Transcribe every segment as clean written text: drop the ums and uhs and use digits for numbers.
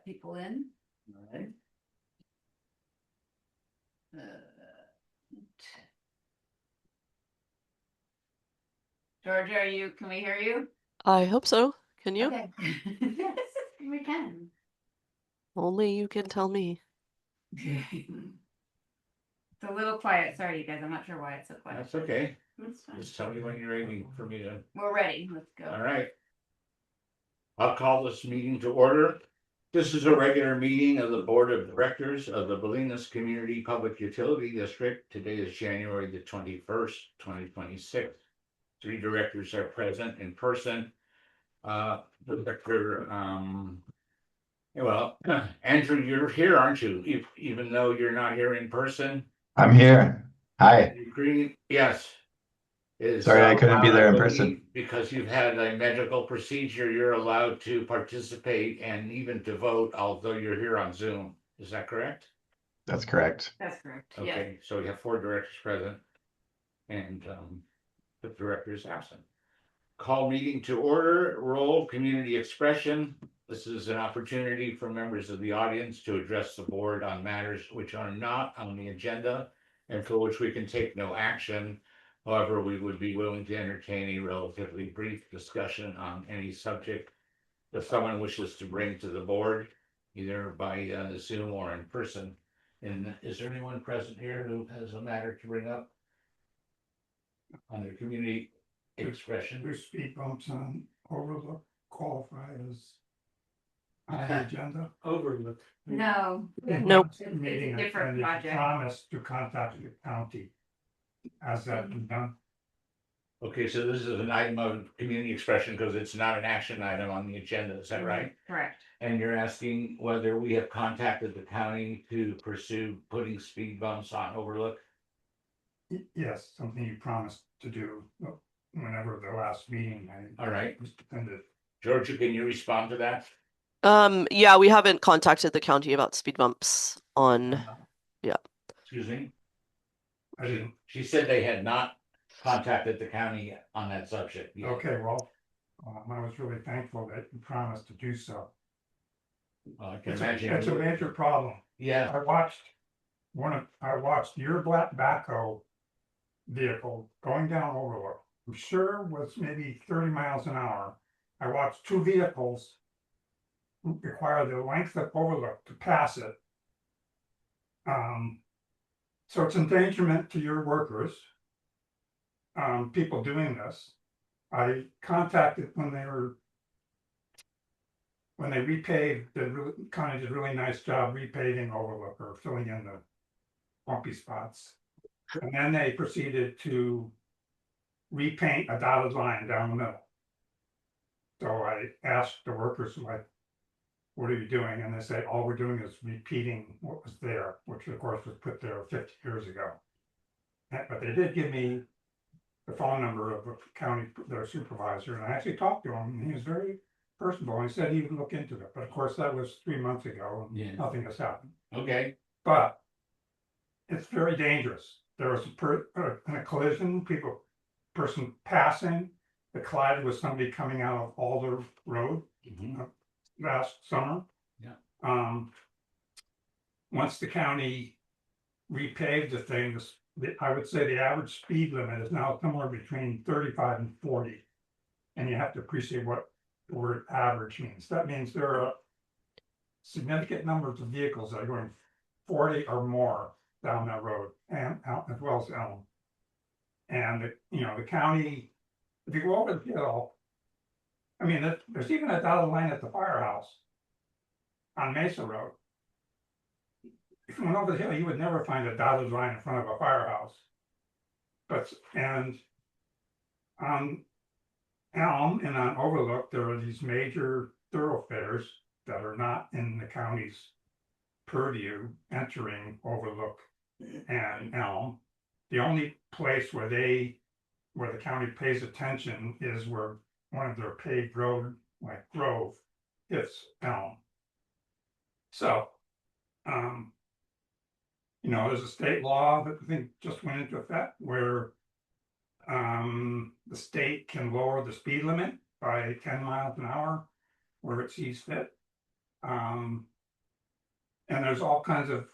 let people in. All right. Georgia, can we hear you? I hope so. Can you? Okay. Yes, we can. Only you can tell me. It's a little quiet. Sorry, you guys. I'm not sure why it's so quiet. That's okay. It's fine. Just tell me when you're ready for me to. We're ready. Let's go. All right. I'll call this meeting to order. This is a regular meeting of the Board of Directors of the Bolinas Community Public Utility District. Today is January the 21st, 2026. 3 directors are present in person. Director, well, Andrew, you're here, aren't you? Even though you're not here in person? I'm here. Hi. You agree? Yes. Sorry, I couldn't be there in I person. believe because you've had a medical procedure, you're allowed to participate and even to vote, although you're here on Zoom. Is that correct? That's correct. That's correct. Yeah. Okay, so we have 4 directors present and the director is absent. Call meeting to order, roll community expression. This is an opportunity for members of the audience to address the board on matters which are not on the agenda and for which we can take no action. However, we would be willing to entertain a relatively brief discussion on any subject that someone wishes to bring to the board, either by Zoom or in person. And is there anyone present here who has a matter to bring up on their community expression? There's speed bumps on Overlook qualify as on the agenda. Overlook. No. Nope. It's a Meeting different and it's project. promised to contact the county. Has that been done? Okay, so this is an item of community expression because it's not an action item on the agenda, is that right? Correct. And you're asking whether we have contacted the county to pursue putting speed bumps on Overlook? Yes, something you promised to do whenever the last meeting. All right. Attended. Georgia, can you respond to that? Yeah, we haven't contacted the county about speed bumps on. Excuse me? I didn't. She said they had not contacted the county on that subject yet. Okay, well, I was really thankful that you promised to do so. Well, I can It's imagine. a major problem. Yeah, I watched your black backhoe vehicle going down Overlook. I'm sure was maybe 30 miles an hour. I watched 2 vehicles require the length of Overlook to pass it. So it's endangerment to your workers. People doing this. I contacted when they repaved, kind of did a really nice job repaving Overlook or filling in the bumpy spots. And then they proceeded to repaint a dotted line down the middle. So I asked the workers, like, what are you doing? And they say, all we're doing is repeating what was there, which of course was put there 50 years ago. But they did give me the phone number of their supervisor, and I actually talked to him, and he was very personable, and he said he would look into it. But of course, that was 3 months ago, and Yeah. nothing has happened. okay, But it's very dangerous. There was a collision, person passing, that collided with somebody coming out of Alder Road mhm, last summer. Yeah. Once the county repaved the thing, I would say the average speed limit is now somewhere between 35 and 40. And you have to appreciate what the word average means. That means there are significant numbers of vehicles that are going 40 or more down that road and out as well as Elm. And the county, if you go over the hill, I mean, there's even a dotted line at the firehouse on Mesa Road. If you went over the hill, you would never find a dotted line in front of a firehouse. And on Elm and on Overlook, there are these major thoroughfares that are not in the county's purview entering Overlook and Elm. The only place where the county pays attention is where one of their paved road, like Grove, hits Elm. So, there's a state law that I think just went into effect where the state can lower the speed limit by 10 miles an hour where it sees fit. And there's all kinds of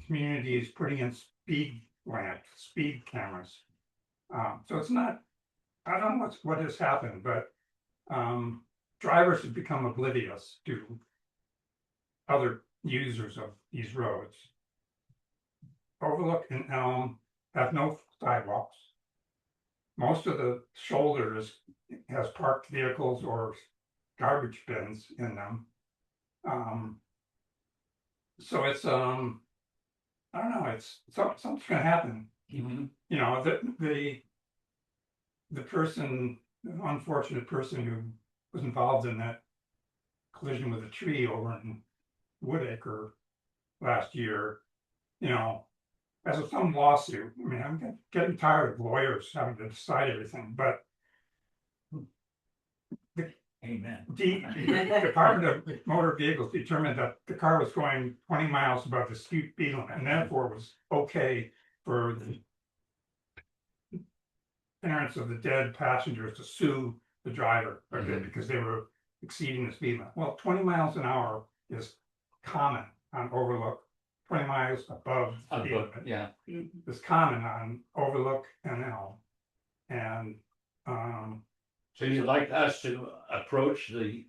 communities putting in speed cameras. So it's not, I don't know what has happened, but drivers have become oblivious to other users of these roads. Overlook and Elm have no sidewalks. Most of the shoulders has parked vehicles or garbage bins in them. So it's I don't know, it's something's gonna happen. Mhm. You know, the person, the unfortunate person who was involved in that collision with a tree over in Woodacre last year, you know, as of some lawsuit. I mean, I'm getting tired of lawyers having to decide everything, but Amen. the Department of Motor Vehicles determined that the car was going 20 miles above the speed limit, and therefore was okay for the parents of the dead passengers to sue the driver because they were exceeding the speed limit. Well, 20 miles an hour is common on Overlook. 20 miles above the speed limit Yeah, is common on Overlook and Elm. And so you'd like us to approach the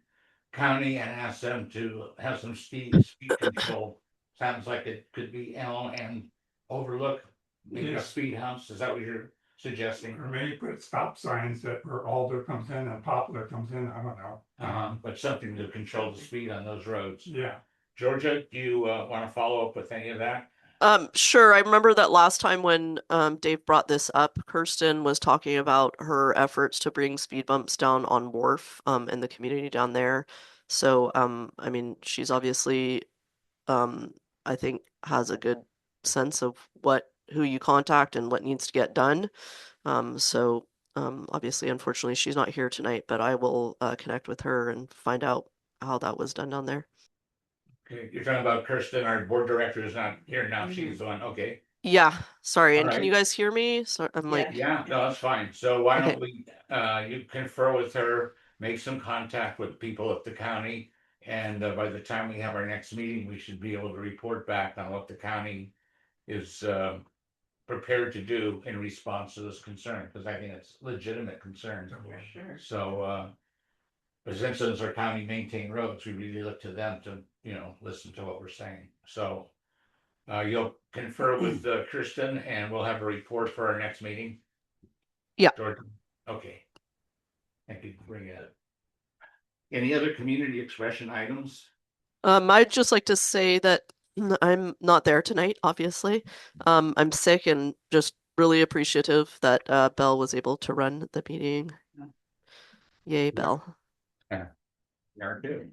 county and ask them to have some speed control? Sounds like it could be Elm and Overlook, maybe Yeah. speed humps, is that what you're suggesting? or maybe put stop signs that where Alder comes in and Poplar comes in, I don't know. But something to control the speed on those roads. Yeah, Georgia, do you want to follow up with any of that? Sure. I remember that last time when Dave brought this up, Kirsten was talking about her efforts to bring speed bumps down on Wharf in the community down there. So I mean, she's obviously I think has a good sense of who you contact and what needs to get done. So obviously, unfortunately, she's not here tonight, but I will connect with her and find out how that was done down there. Okay, you're talking about Kirsten, our board director is not here now, she's the one, okay. Yeah, sorry. All And can you right. guys hear me? So I'm like, Yeah, no, that's fine. So why don't Okay. we, you confer with her, make some contact with people at the county. And by the time we have our next meeting, we should be able to report back on what the county is prepared to do in response to this concern, because I think it's legitimate concern. For sure. So, but since those are county maintained roads, we really look to them to, listen to what we're saying. So you'll confer with Kirsten and we'll have a report for our next meeting. Yeah. Jordan, okay. Thank you for bringing it up. Any other community expression items? I'd just like to say that I'm not there tonight, obviously. I'm sick and just really appreciative that Belle was able to run the meeting. Yay, Belle. There too.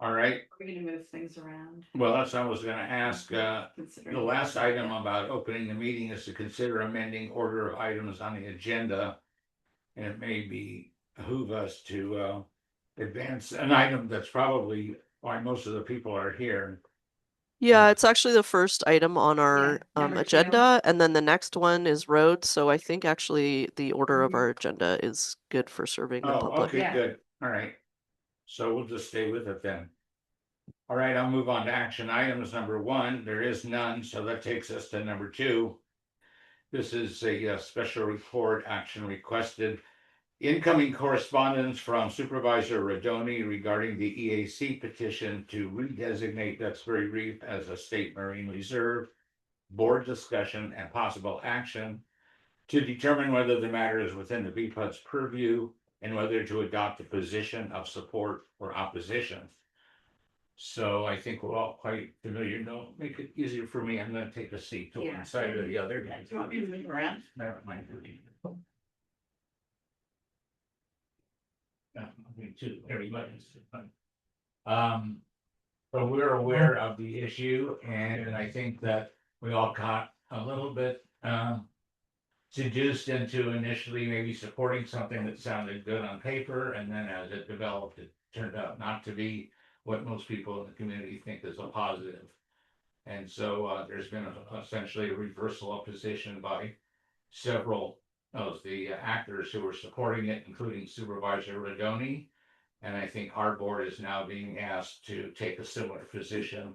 All right, We're gonna move things around. well, that's what I was gonna ask, the considering- last item about opening the meeting is to consider amending order of items on the agenda. And it may behoove us to advance an item that's probably why most of the people are here. Yeah, it's actually the first item on our number 2. agenda, and then the next one is roads. So I think actually the order of Mhm. our agenda is good for serving the Oh, public. okay, Yeah. good, all right. So we'll just stay with it then. All right, I'll move on to action items. Number 1, there is none, so that takes us to number 2. This is a special report action requested. Incoming correspondence from Supervisor Rodoni regarding the EAC petition to redesignate Duxbury Reef as a state marine reserve. Board discussion and possible action to determine whether the matter is within the BPUD's purview and whether to adopt a position of support or opposition. So I think we're all quite familiar. No, make it easier for me. I'm gonna take a seat to one side or the other. Do you want me to move around? Never mind. Me too, everybody's. So we're aware of the issue and I think that we all got a little bit seduced into initially maybe supporting something that sounded good on paper, and then as it developed, it turned out not to be what most people in the community think is a positive. And so there's been essentially a reversal of position by several of the actors who were supporting it, including Supervisor Rodoni. And I think our board is now being asked to take a similar position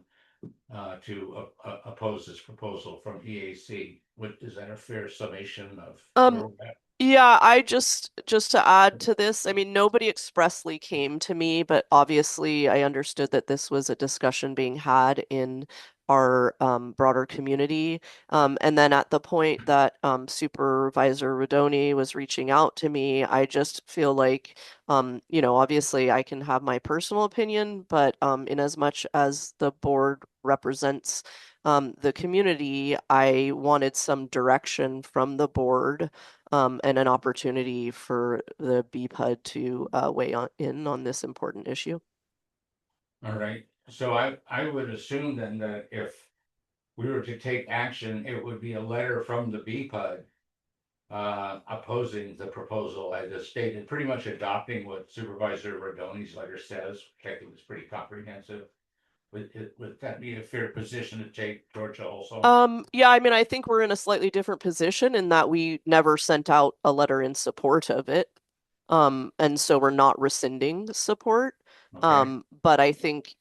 to oppose this proposal from EAC. Is that a fair summation of where we're at? Yeah, I just to add to this, I mean, nobody expressly came to me, but obviously I understood that this was a discussion being had in our broader community. And then at the point that Supervisor Rodoni was reaching out to me, I just feel like, you know, obviously I can have my personal opinion, but in as much as the board represents the community, I wanted some direction from the board and an opportunity for the BPUD to weigh in on this important issue. All right, so I would assume then that if we were to take action, it would be a letter from the BPUD opposing the proposal I just stated, pretty much adopting what Supervisor Rodoni's letter says, which I think is pretty comprehensive. Would that be a fair position to take, Georgia, also? Yeah, I mean, I think we're in a slightly different position in that we never sent out a letter in support of it. And so we're not rescinding support. Okay. But I think,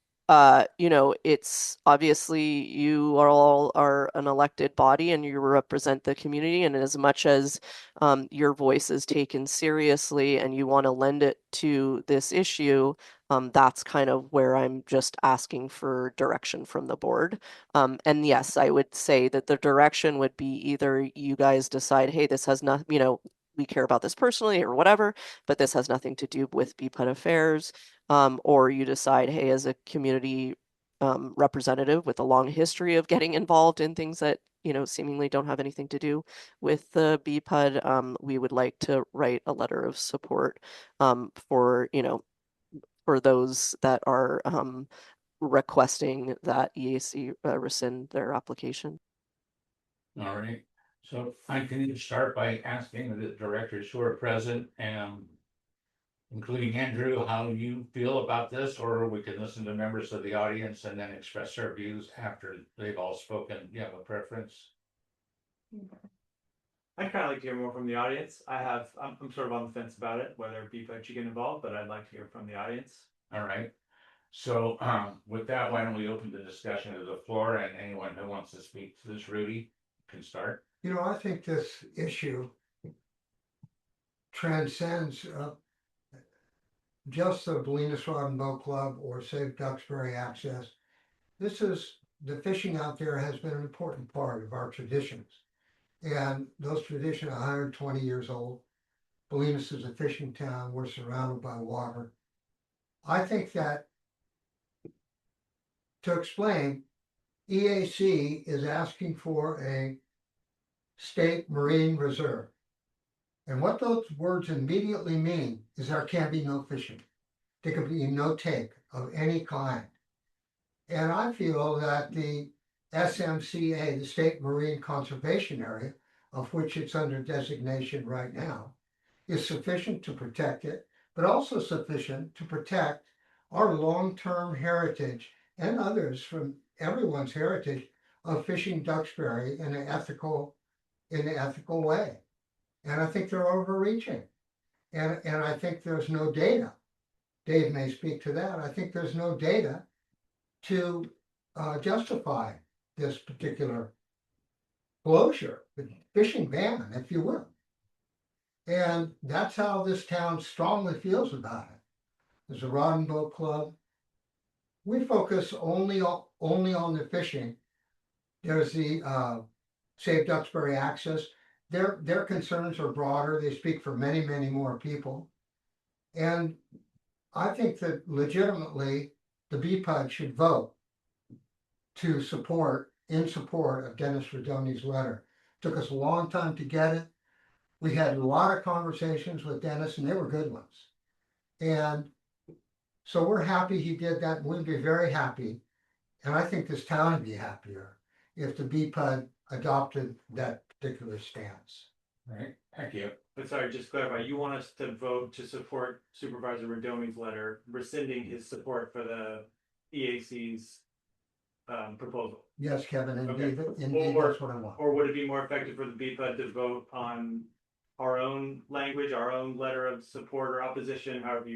you know, it's obviously you are an elected body and you represent the community. And as much as your voice is taken seriously and you want to lend it to this issue, that's kind of where I'm just asking for direction from the board. And yes, I would say that the direction would be either you guys decide, hey, this has not, you know, we care about this personally or whatever, but this has nothing to do with BPUD affairs. Or you decide, hey, as a community representative with a long history of getting involved in things that, you know, seemingly don't have anything to do with the BPUD, we would like to write a letter of support for, you know, for those that are requesting that EAC rescind their application. All right, so I can start by asking the directors who are present and including Andrew, how you feel about this, or we can listen to members of the audience and then express our views after they've all spoken. You have a preference? I'd kind of like to hear more from the audience. I'm sort of on the fence about it, whether BPUD should get involved, but I'd like to hear from the audience. All right. So with that, why don't we open the discussion to the floor, and anyone who wants to speak to this, Rudy, can start. You know, I think this issue transcends just the Bolinas Rod and Boat Club or Save Duxbury Access. The fishing out there has been an important part of our traditions. And those traditions are 120 years old. Bolinas is a fishing town. We're surrounded by water. I think that, to explain, EAC is asking for a state marine reserve. And what those words immediately mean is there can be no fishing. There can be no take of any kind. And I feel that the SMCA, the State Marine Conservation Area, of which it's under designation right now, is sufficient to protect it, but also sufficient to protect our long-term heritage and others from everyone's heritage of fishing Duxbury in an ethical way. And I think they're overreaching. And I think there's no data. Dave may speak to that. I think there's no data to justify this particular closure, the fishing ban, if you will. And that's how this town strongly feels about it. There's a Rod and Boat Club. We focus only on the fishing. There's the Save Duxbury Access. Their concerns are broader. They speak for many, many more people. And I think that legitimately the BPUD should vote in support of Dennis Rodoni's letter. Took us a long time to get it. We had a lot of conversations with Dennis and they were good ones. And so we're happy he did that. We'd be very happy. And I think this town would be happier if the BPUD adopted that particular stance. All right, thank you. But sorry, just to clarify, you want us to vote to support Supervisor Rodoni's letter, rescinding his support for the EAC's proposal? Yes, Kevin, indeed, Okay. indeed, Or- that's what I want. Or would it be more effective for the BPUD to vote on our own language, our own letter of support or opposition, however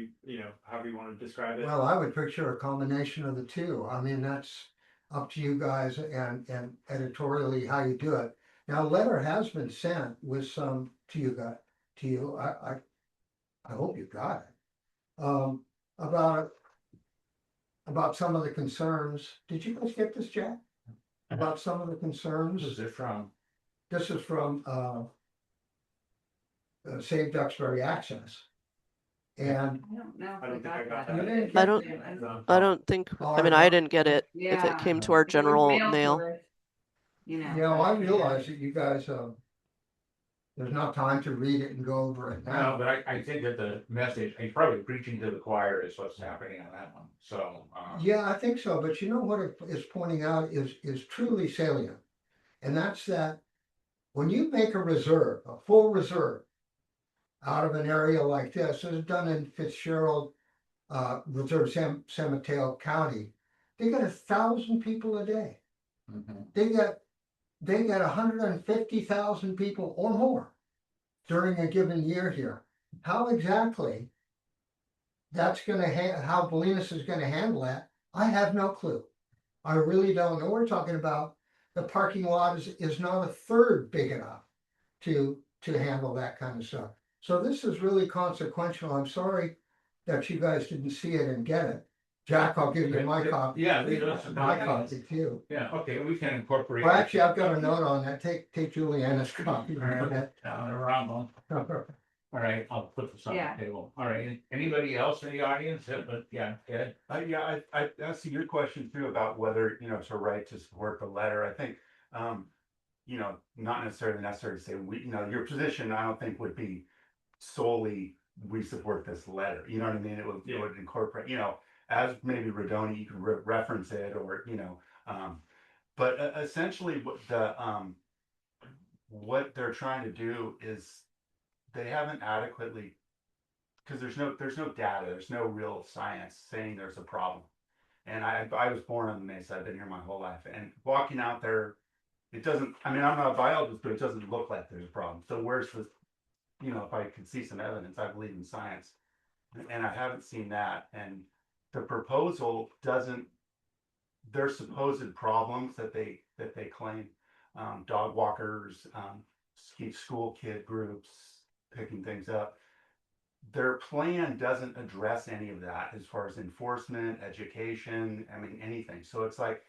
however you want to describe it. Well, I would picture a combination of the two. I mean, that's up to you guys and editorially how you do it. Now, a letter has been sent with some to you guys, to you. I hope you got it. About some of the concerns. Did you guys get this, Jack? About some of the concerns. Who's it from? This is from Save Duxbury Access. And I don't know. I if don't we think I got that. you didn't I get don't- the- I don't think, I mean, I didn't get it if it came to our It was general mailed to mail. us, You know. You know, I but, yeah. realize that you guys, there's not time to read it and go over it No, now. but I think that the message, he's probably preaching to the choir is what's happening on that one, so. Yeah, I think so, but you know what it is pointing out is truly salient. And that's that when you make a reserve, a full reserve out of an area like this is done in Fitzgerald, Reserve San Mateo County, they get 1,000 people a day. Mhm. They get 150,000 people or more during a given year here. How exactly that's gonna how Bolinas is gonna handle that, I have no clue. I really don't know. We're talking about the parking lot is not a third big enough to handle that kind of stuff. So this is really consequential. I'm sorry that you guys didn't see it and get it. Jack, I'll give you my copy. Yeah, leave us a My copy. copy too. Yeah, okay, we can incorporate. Well, actually, I've got a note on that. Take Juliana's copy. Around one. All right, I'll put this on Yeah. the table. All right, anybody else in the audience? But yeah, Ed? Yeah, I asked your question too about whether, to write to support the letter. I think, not necessarily necessary to say your position, I don't think would be solely, we support this letter. You know what I mean? It would incorporate, as maybe Redoni, you could reference it or, but essentially what they're trying to do is they haven't adequately, because there's no data, there's no real science saying there's a problem. And I was born on the Mesa, I've been here my whole life, and walking out there, it doesn't, I'm not a biologist, but it doesn't look like there's a problem. So where's the, if I could see some evidence, I believe in science, and I haven't seen that. And the proposal doesn't, their supposed problems that they claim, dog walkers, school kid groups, picking things up, their plan doesn't address any of that as far as enforcement, education, anything. So it's like,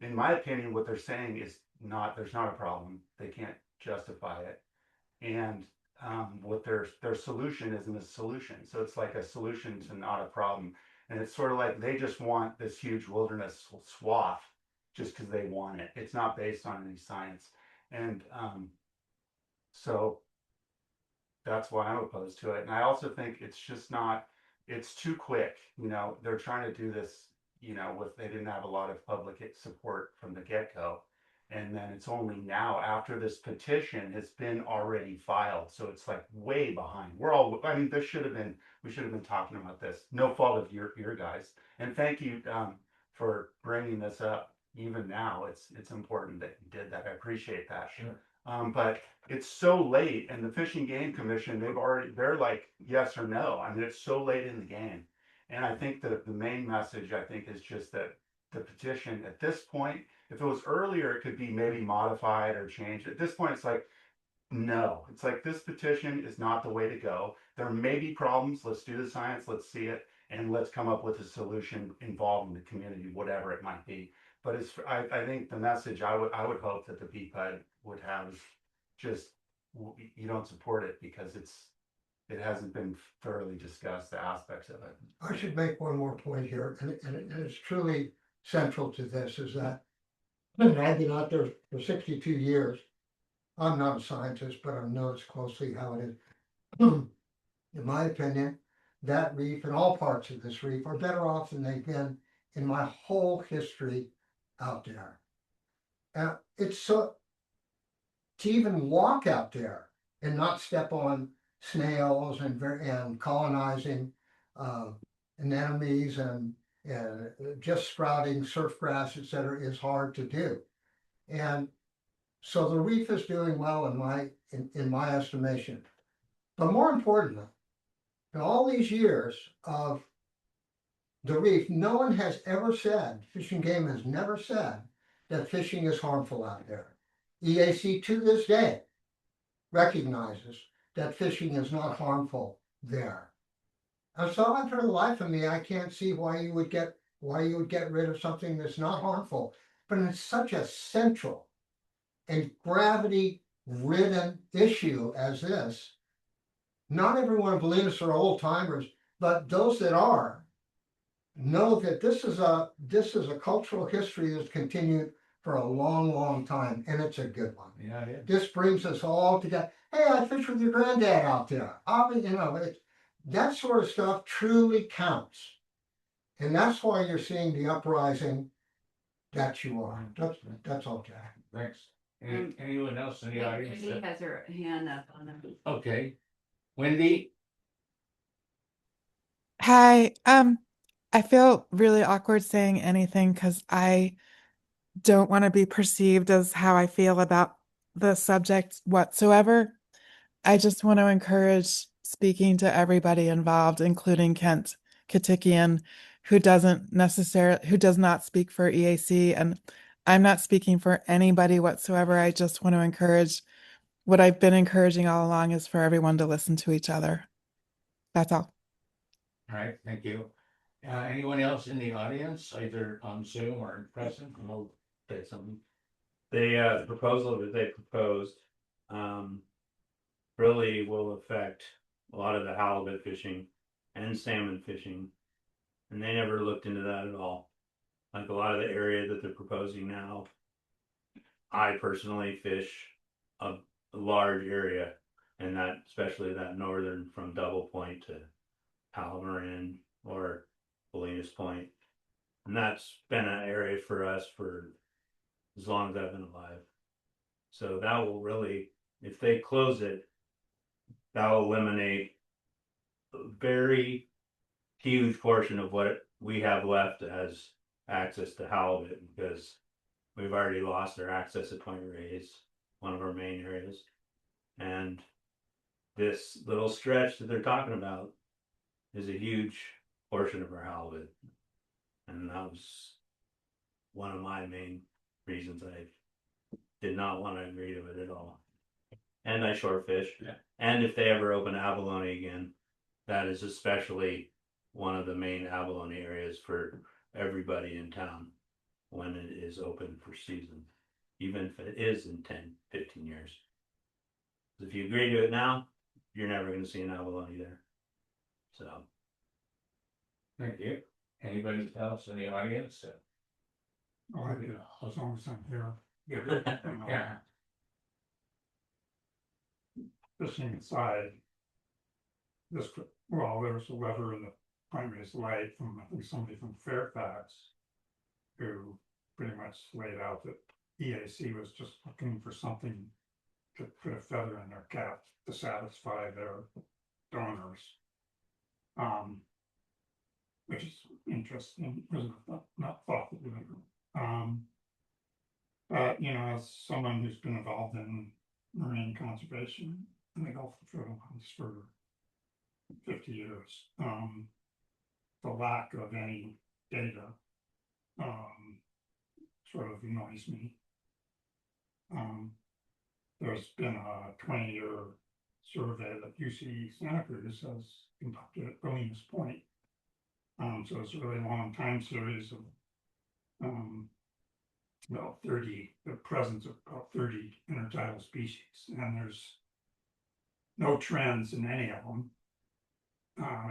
in my opinion, what they're saying is there's not a problem. They can't justify it. And what their solution isn't a solution. So it's like a solution to not a problem. And it's sort of like they just want this huge wilderness swath just because they want it. It's not based on any science. And so that's why I'm opposed to it. And I also think it's just not, it's too quick. They're trying to do this, they didn't have a lot of public support from the get-go. And then it's only now after this petition has been already filed. So it's like way behind. We should have been talking about this. No fault of your guys. And thank you for bringing this up even now. It's important that you did that. I appreciate that. Sure. But it's so late, and the Fish and Game Commission, they're like yes or no. It's so late in the game. And I think that the main message, is just that the petition at this point, if it was earlier, it could be maybe modified or changed. At this point, it's like, no, it's like this petition is not the way to go. There may be problems. Let's do the science. Let's see it. And let's come up with a solution involving the community, whatever it might be. But I think the message I would hope that the BPUD would have is just, you don't support it because it hasn't been thoroughly discussed, the aspects of it. I should make one more point here, and it's truly central to this, is that I've been out there for 62 years. I'm not a scientist, but I've noticed closely how it is. In my opinion, that reef and all parts of this reef are better off than they've been in my whole history out there. And it's so, to even walk out there and not step on snails and colonizing anemones and just sprouting surf grass, etc., is hard to do. And so the reef is doing well in my estimation. But more importantly, in all these years of the reef, no one has ever said, Fish and Game has never said that fishing is harmful out there. EAC to this day recognizes that fishing is not harmful there. And so for the life of me, I can't see why you would get rid of something that's not harmful, but it's such a central and gravity-ridden issue as this. Not everyone believes are old timers, but those that are know that this is a cultural history that's continued for a long, long time, and it's a good one. Yeah, it is. This brings us all together. Hey, I fished with your granddad out there. That sort of stuff truly counts. And that's why you're seeing the uprising that you are. That's all, Jack. Thanks. Anyone else in the audience? Wendy has her hand up on them. Okay. Wendy? Hi. I feel really awkward saying anything because I don't want to be perceived as how I feel about the subject whatsoever. I just want to encourage speaking to everybody involved, including Kent Katikian, who does not speak for EAC, and I'm not speaking for anybody whatsoever. I just want to encourage what I've been encouraging all along is for everyone to listen to each other. That's all. All right, thank you. Anyone else in the audience, either on Zoom or present? We'll say something. The proposal that they proposed really will affect a lot of the halibut fishing and salmon fishing, and they never looked into that at all. Like a lot of the area that they're proposing now, I personally fish a large area, and that especially that northern from Double Point to Palmarin or Bolinas Point, and that's been an area for us for as long as I've been alive. So that will really, if they close it, that will eliminate a very huge portion of what we have left as access to halibut, because we've already lost our access to Point Reyes, one of our main areas. And this little stretch that they're talking about is a huge portion of our halibut. And that was one of my main reasons I did not want to agree to it at all. And I short fish. Yeah. And if they ever open abalone again, that is especially one of the main abalone areas for everybody in town when it is open for season, even if it is in 10, 15 years. If you agree to it now, you're never going to see an abalone there. So. Thank you. Anybody else in the audience? Oh, I do, as long as I'm here. Yeah. Fishing aside, there was a letter in the Point Reyes Light from, I think, somebody from Fairfax, who pretty much laid out that EAC was just looking for something to put a feather in their cap to satisfy their donors. Which is interesting, not thoughtful. But as someone who's been involved in marine conservation in the Gulf of Philippines for 50 years, the lack of any data sort of annoys me. There's been a 20-year survey that UC Santa Cruz has conducted at Bolinas Point. So it's a really long time series of about 30, the presence of about 30 intertidal species, and there's no trends in any of them,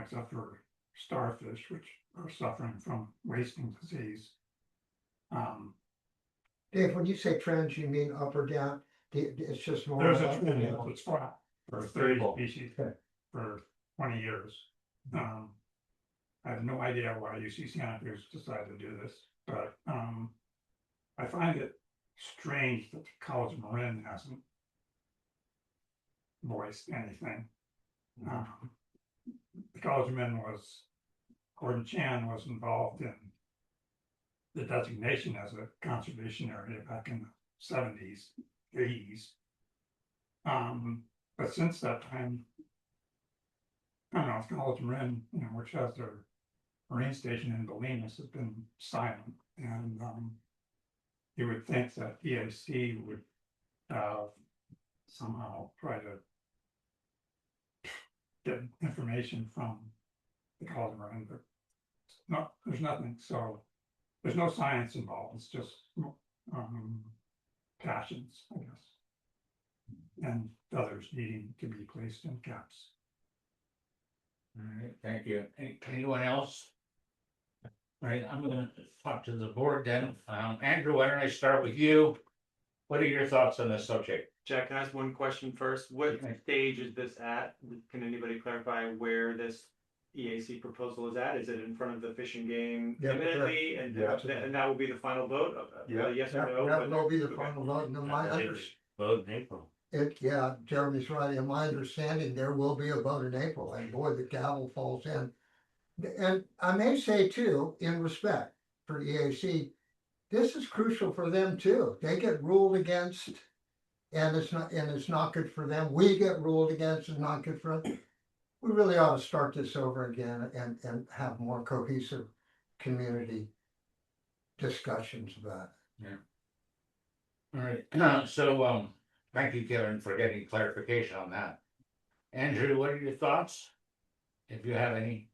except for starfish, which are suffering from wasting disease. Dave, when you say trends, you mean up or down? It's just more. There's a trend that's flat for 30 species for 20 years. I have no idea why UC Santa Cruz decided to do this, but I find it strange that the College of Marin hasn't voiced anything. The College of Marin Gordon Chan was involved in the designation as a conservation area back in the 70s, 80s. But since that time, I don't know, if College Marin, which has their marine station in Bolinas, has been silent, and, you would think that EAC would, somehow try to get information from the College Marin, but no, there's nothing, so there's no science involved, it's just, passions, I guess. And others needing to be placed in caps. All right, thank you. Anyone else? All right, I'm gonna talk to the board then. Andrew, why don't I start with you? What are your thoughts on this subject? Jack, can I ask one question first? What Okay. stage is this at? Can anybody clarify where this EAC proposal is at? Is it in front of the Fish and Game Yeah, imminently? And yeah. and that will be the final vote? Yeah. Yes or That no? that will be the Okay. final vote, and my Vote in April. yeah, Jeremy's right, in my understanding, there will be a vote in April, and boy, the gavel falls in. And I may say too, in respect for EAC, this is crucial for them too, they get ruled against. And it's not good for them, we get ruled against, it's not good for us. We really ought to start this over again and have more cohesive community discussions about it. All right, so, thank you, Kevin, for getting clarification on that. Andrew, what are your thoughts? If you have any.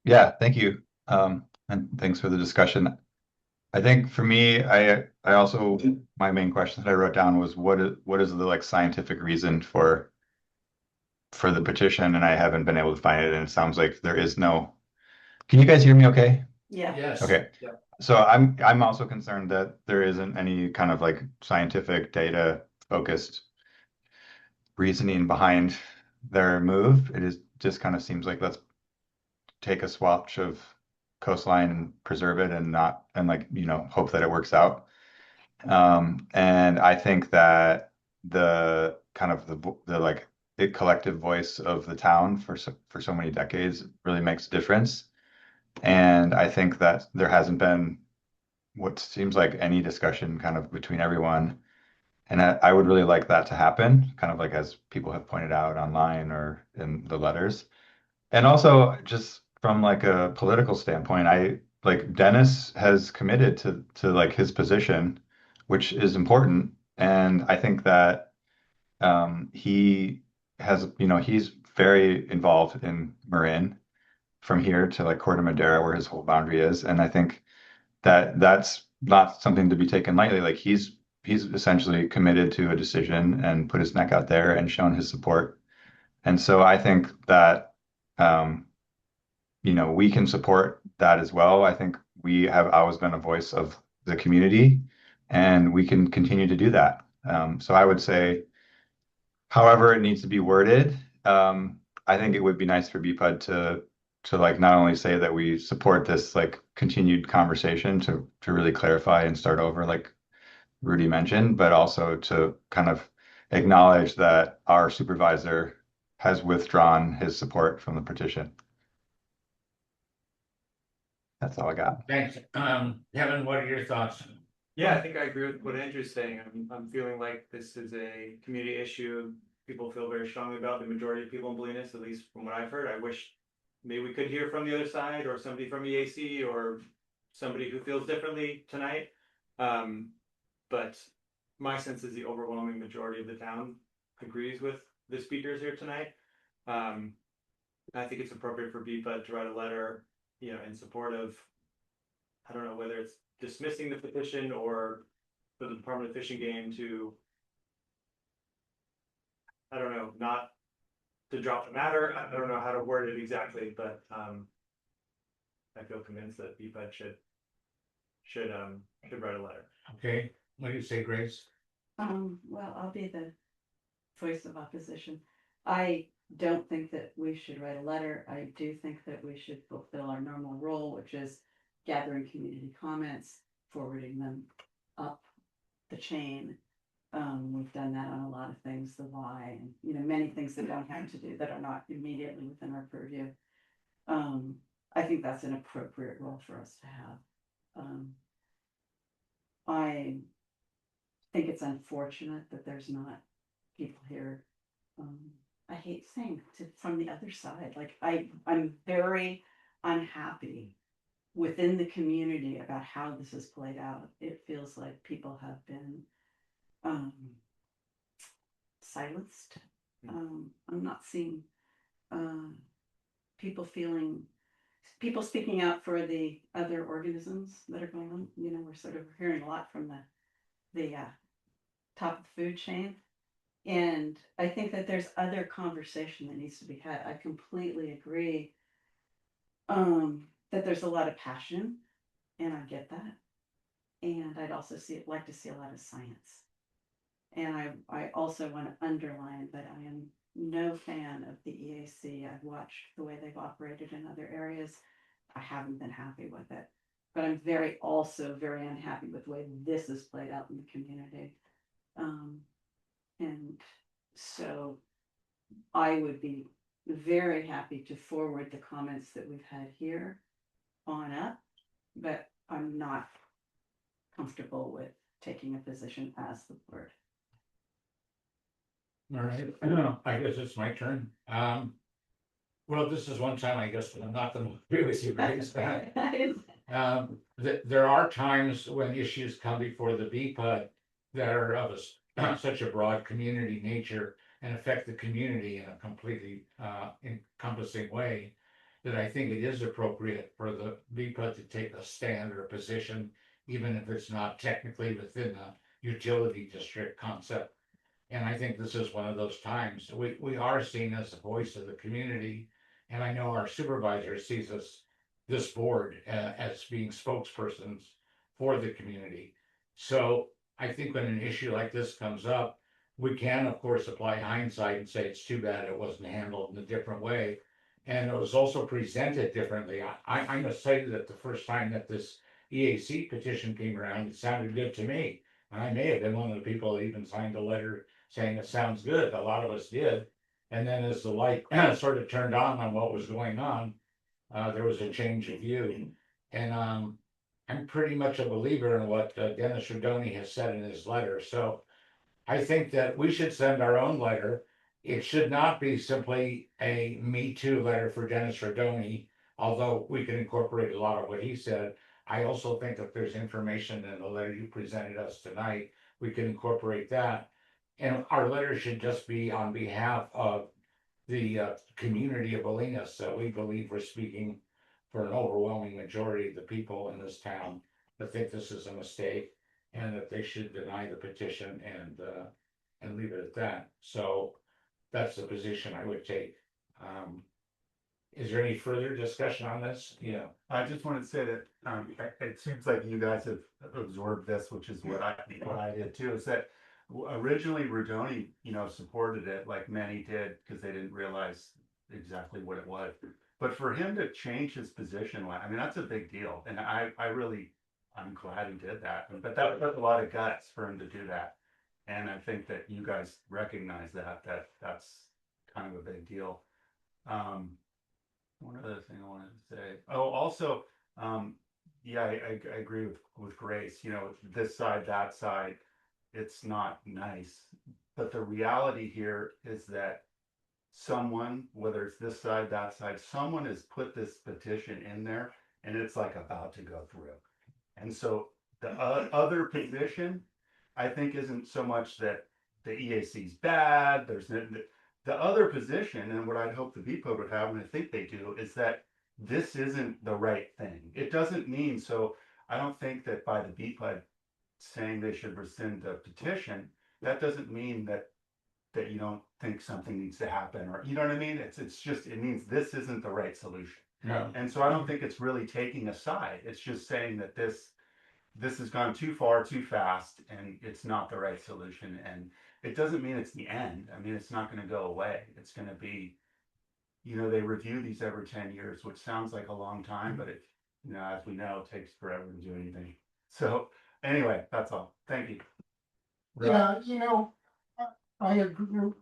Yeah, thank you. And thanks for the discussion. I think for me, I also, my main question that I wrote down was what is the like scientific reason for the petition, and I haven't been able to find it, and it sounds like there is no. Can you guys hear me okay? Yeah. Yes. Okay. Yeah. So I'm also concerned that there isn't any kind of like scientific data focused reasoning behind their move. It is just kind of seems like let's take a swatch of coastline and preserve it and not and like hope that it works out. And I think that the kind of the like collective voice of the town for so many decades really makes a difference. And I think that there hasn't been what seems like any discussion kind of between everyone. And I would really like that to happen, kind of like as people have pointed out online or in the letters. And also just from like a political standpoint, I like Dennis has committed to like his position, which is important. And I think that he has, he's very involved in Marin from here to like Corte Madera, where his whole boundary is. And I think that that's not something to be taken lightly. Like he's essentially committed to a decision and put his neck out there and shown his support. And so I think that um, we can support that as well. I think we have always been a voice of the community, and we can continue to do that. So I would say, however it needs to be worded, I think it would be nice for BPUD to like not only say that we support this like continued conversation to really clarify and start over, like Rudy mentioned, but also to kind of acknowledge that our supervisor has withdrawn his support from the petition. That's all I got. Thanks. Kevin, what are your thoughts? Yeah, I think I agree with what Andrew's saying. I'm feeling like this is a community issue. People feel very strongly about. The majority of people in Bolinas, at least from what I've heard. I wish maybe we could hear from the other side, or somebody from EAC, or somebody who feels differently tonight. But my sense is the overwhelming majority of the town agrees with the speakers here tonight. I think it's appropriate for BPUD to write a letter, in support of, I don't know whether it's dismissing the petition or for the Department of Fish and Game to, I don't know, not to drop the matter. I don't know how to word it exactly, but I feel convinced that BPUD should write a letter. Okay, what do you say, Grace? Well, I'll be the voice of opposition. I don't think that we should write a letter. I do think that we should fulfill our normal role, which is gathering community comments, forwarding them up the chain. We've done that on a lot of things, the why, and many things that don't have to do, that are not immediately within our purview. I think that's an appropriate role for us to have. I think it's unfortunate that there's not people here. I hate saying to, from the other side, like I'm very unhappy within the community about how this has played out. It feels like people have been silenced. I'm not seeing people speaking out for the other organisms that are going on. You know, we're sort of hearing a lot from the top of the food chain. And I think that there's other conversation that needs to be had. I completely agree that there's a lot of passion, and I get that. And I'd also like to see a lot of science. And I also want to underline that I am no fan of the EAC. I've watched the way they've operated in other areas. I haven't been happy with it. But I'm also very unhappy with the way this is played out in the community. And so I would be very happy to forward the comments that we've had here on up, but I'm not comfortable with taking a position as the board. All right, I guess it's my turn. Well, this is one time, I guess, I'm not gonna agree with you, Grace. There are times when issues come before the BPUD that are of such a broad community nature and affect the community in a completely encompassing way, that I think it is appropriate for the BPUD to take a stand or a position, even if it's not technically within the utility district concept. And I think this is one of those times. We are seen as the voice of the community, and I know our supervisor sees us, this board, as being spokespersons for the community. So I think when an issue like this comes up, we can, of course, apply hindsight and say it's too bad it wasn't handled in a different way. And it was also presented differently. I must say that the first time that this EAC petition came around, it sounded good to me. And I may have been one of the people that even signed a letter saying it sounds good. A lot of us did. And then as the light sort of turned on what was going on, there was a change of view. And I'm pretty much a believer in what Dennis Rodoni has said in his letter. So I think that we should send our own letter. It should not be simply a Me Too letter for Dennis Rodoni, although we can incorporate a lot of what he said. I also think that there's information in the letter you presented us tonight, we can incorporate that. And our letter should just be on behalf of the community of Bolinas, that we believe we're speaking for an overwhelming majority of the people in this town that think this is a mistake and that they should deny the petition and leave it at that. So that's the position I would take. Is there any further discussion on this? Yeah. I just wanted to say that it seems like you guys have absorbed this, which is what I did too. Is that originally Rodoni, supported it like many did because they didn't realize exactly what it was. But for him to change his position, I mean, that's a big deal, and I'm glad he did that. But that took a lot of guts for him to do that, and I think that you guys recognize that's kind of a big deal. One other thing I wanted to say. Oh, also, yeah, I agree with Grace. This side, that side, it's not nice. But the reality here is that someone, whether it's this side, that side, someone has put this petition in there, and it's like about to go through. And so the other position, I think, isn't so much that the EAC is bad. There's the other position, and what I'd hope the BPUD would have, and I think they do, is that this isn't the right thing. It doesn't mean, so I don't think that by the BPUD saying they should rescind the petition, that doesn't mean that you don't think something needs to happen, or you know what I mean? It's just, it means this isn't the right solution. No. And so I don't think it's really taking a side. It's just saying that this has gone too far, too fast, and it's not the right solution. And it doesn't mean it's the end. I mean, it's not going to go away. It's going to be, they review these every 10 years, which sounds like a long time, but it, as we know, it takes forever to do anything. So anyway, that's all. Thank you. Yeah, I agree.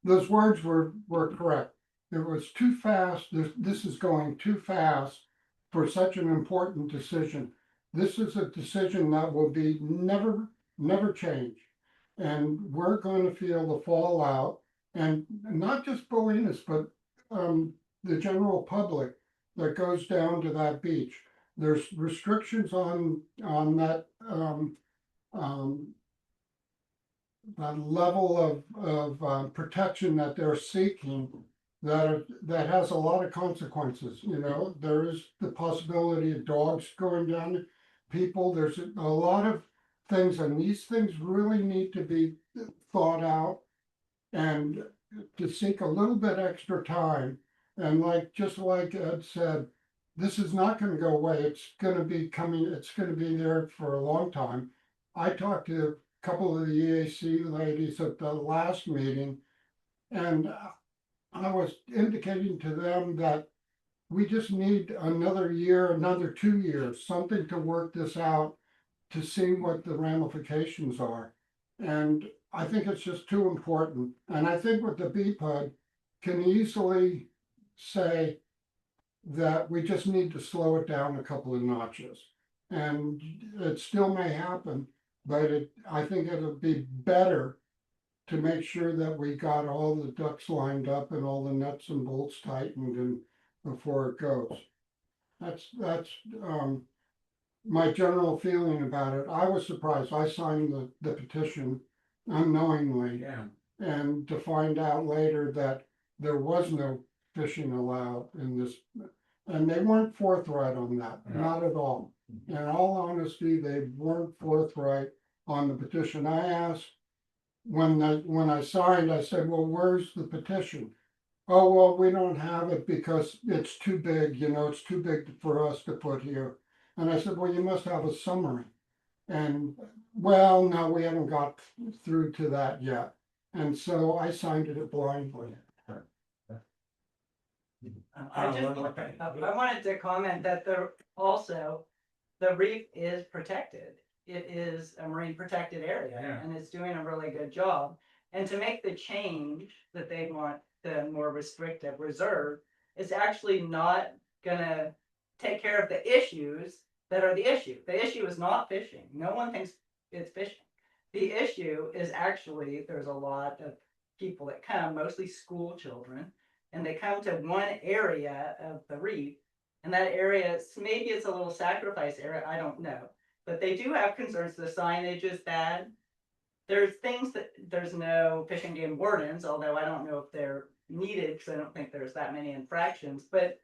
Those words were correct. It was too fast. This is going too fast for such an important decision. This is a decision that will be never change. And we're going to feel the fallout And not just Bolinas, but the general public that goes down to that beach. There's restrictions on that that level of protection that they're seeking that has a lot of consequences, you know, there is the possibility of dogs going down, people, there's a lot of things, and these things really need to be thought out and to seek a little bit extra time. And just like Ed said, this is not gonna go away, it's gonna be coming, it's gonna be there for a long time. I talked to a couple of the EAC ladies at the last meeting, and I was indicating to them that we just need another year, another 2 years, something to work this out to see what the ramifications are. And I think it's just too important. And I think with the BPUD can easily say that we just need to slow it down a couple of notches. And it still may happen, but I think it'll be better to make sure that we got all the ducks lined up and all the nuts and bolts tightened and before it goes. That's my general feeling about it. I was surprised. I signed the petition unknowingly. Yeah. And to find out later that there was no fishing allowed in this, and they weren't forthright on that, not at all. In all honesty, they weren't forthright on the petition. I asked when I signed, I said, well, where's the petition? Oh, well, we don't have it because it's too big, you know, it's too big for us to put here. And I said, well, you must have a summary. And, well, no, we haven't got through to that yet. And so I signed it blindly. I wanted to comment that the reef is protected. It is a marine protected area, Yeah. and it's doing a really good job. And to make the change that they want, the more restrictive reserve, is actually not gonna take care of the issues that are the issue. The issue is not fishing. No one thinks it's fishing. The issue is actually there's a lot of people that come, mostly school children, and they come to one area of the reef, and that area, maybe it's a little sacrifice area, I don't know. But they do have concerns. The signage is bad. There's things that there's no fish and game wardens, although I don't know if they're needed because I don't think there's that many infractions. But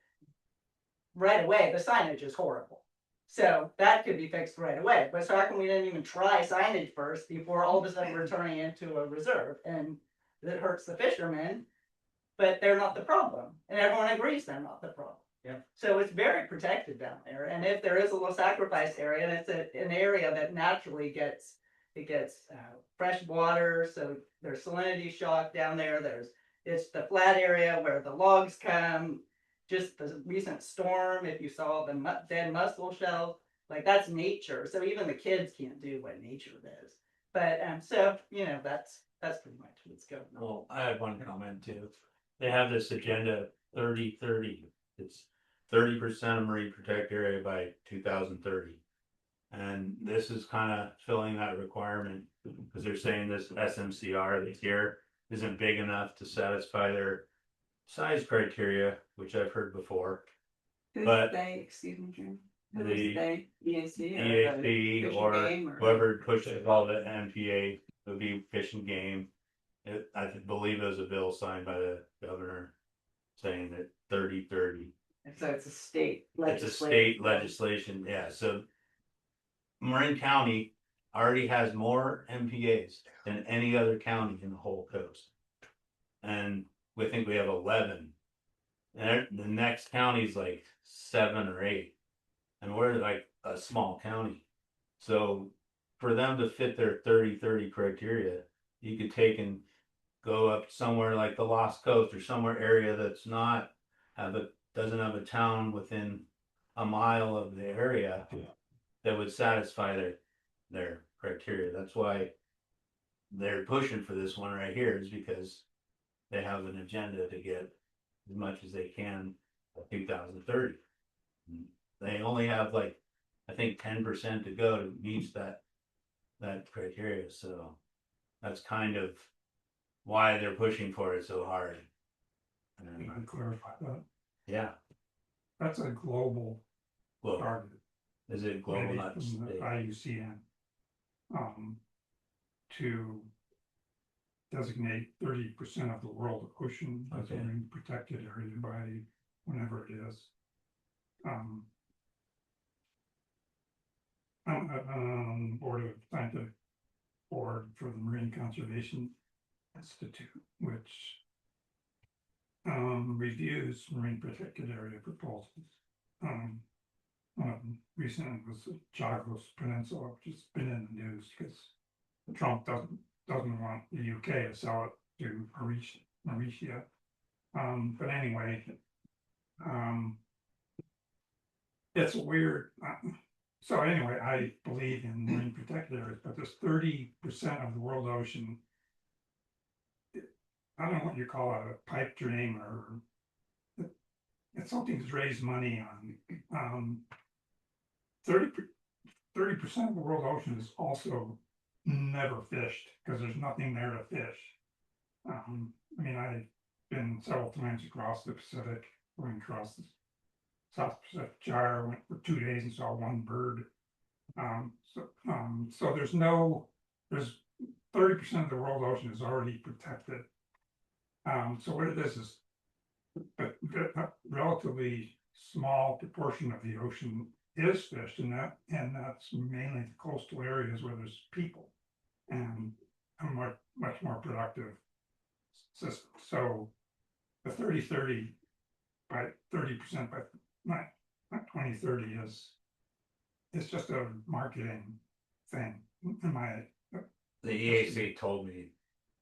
right away, the signage is horrible. So that could be fixed right away. But so how come we didn't even try signage first before all of a sudden we're turning into a reserve? And it hurts the fishermen, but they're not the problem. And everyone agrees they're not the problem. Yeah. So it's very protected down there. And if there is a little sacrifice area, and it's an area that naturally gets fresh water, so there's salinity shock down there. It's the flat area where the logs come. Just the recent storm, if you saw the dead mussel shells, like that's nature. So even the kids can't do what nature does. But so you know that's pretty much what's going on. Well, I have one comment too. They have this agenda 30-30. It's 30% of marine protect area by 2030. And this is kind of filling that requirement because they're saying this SMCR that's here isn't big enough to satisfy their size criteria, which I've heard before. Who's But they, excuse me, Jim? Who the is they, EAC? EAC Fish and or Game or- whoever pushes all the MPA would be Fish and Game. I believe it was a bill signed by the governor saying that 30-30. So it's a state It's a legislation. state legislation, yeah, so Marin County already has more MPAs than any other county in the whole coast. And we think we have 11. And the next county is like 7 or 8. And we're like a small county. So for them to fit their 30-30 criteria, you could take and go up somewhere like the Lost Coast or somewhere area that's not doesn't have a town within a mile of the area that would satisfy their criteria. That's why they're pushing for this one right here, is because they have an agenda to get as much as they can by 2030. They only have like, I think 10% to go to meet that criteria. So that's kind of why they're pushing for it so hard. You can clarify that. Yeah, That's a global well, target. is it global, maybe not from the state? IUCN. To designate 30% of the world ocean as a Okay. marine protected area by whenever it is. I'm board of scientific board for the Marine Conservation Institute, which reviews marine protected area proposals. One of them recently was the Chagos Peninsula, which has been in the news because Trump doesn't want the UK to sell it to Mauritius. But anyway, it's weird. So anyway, I believe in marine protected areas, but this 30% of the world ocean, I don't know what you call it, a pipe dream, or it's something to raise money on. 30% of the world ocean is also never fished because there's nothing there to fish. I mean, I've been several times across the Pacific, going across the South Pacific Gyre, went for 2 days and saw one bird. So there's 30% of the world ocean is already protected. So what it is a relatively small proportion of the ocean is fished, and that's mainly the coastal areas where there's people and a much more productive system. So the 30-30 by 30% by not 2030 is just a marketing thing. The EAC told me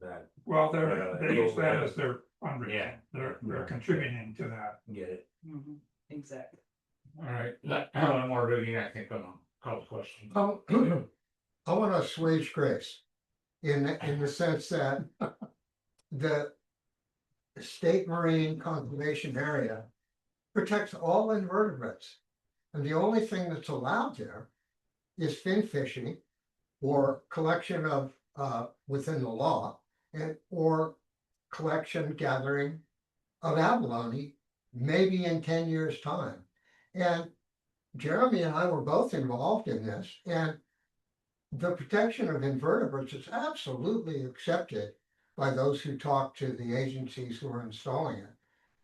that. Well, they use that as their fundraising. Yeah. They're contributing to that. Get it. Exactly. All right, one more reading, I think, on a couple questions. I want to assuage Grace in the sense that the state marine conservation area protects all invertebrates. And the only thing that's allowed there is fin fishing or collection of, within the law, or collection, gathering of abalone, maybe in 10 years' time. And Jeremy and I were both involved in this, and the protection of invertebrates is absolutely accepted by those who talk to the agencies who are installing it.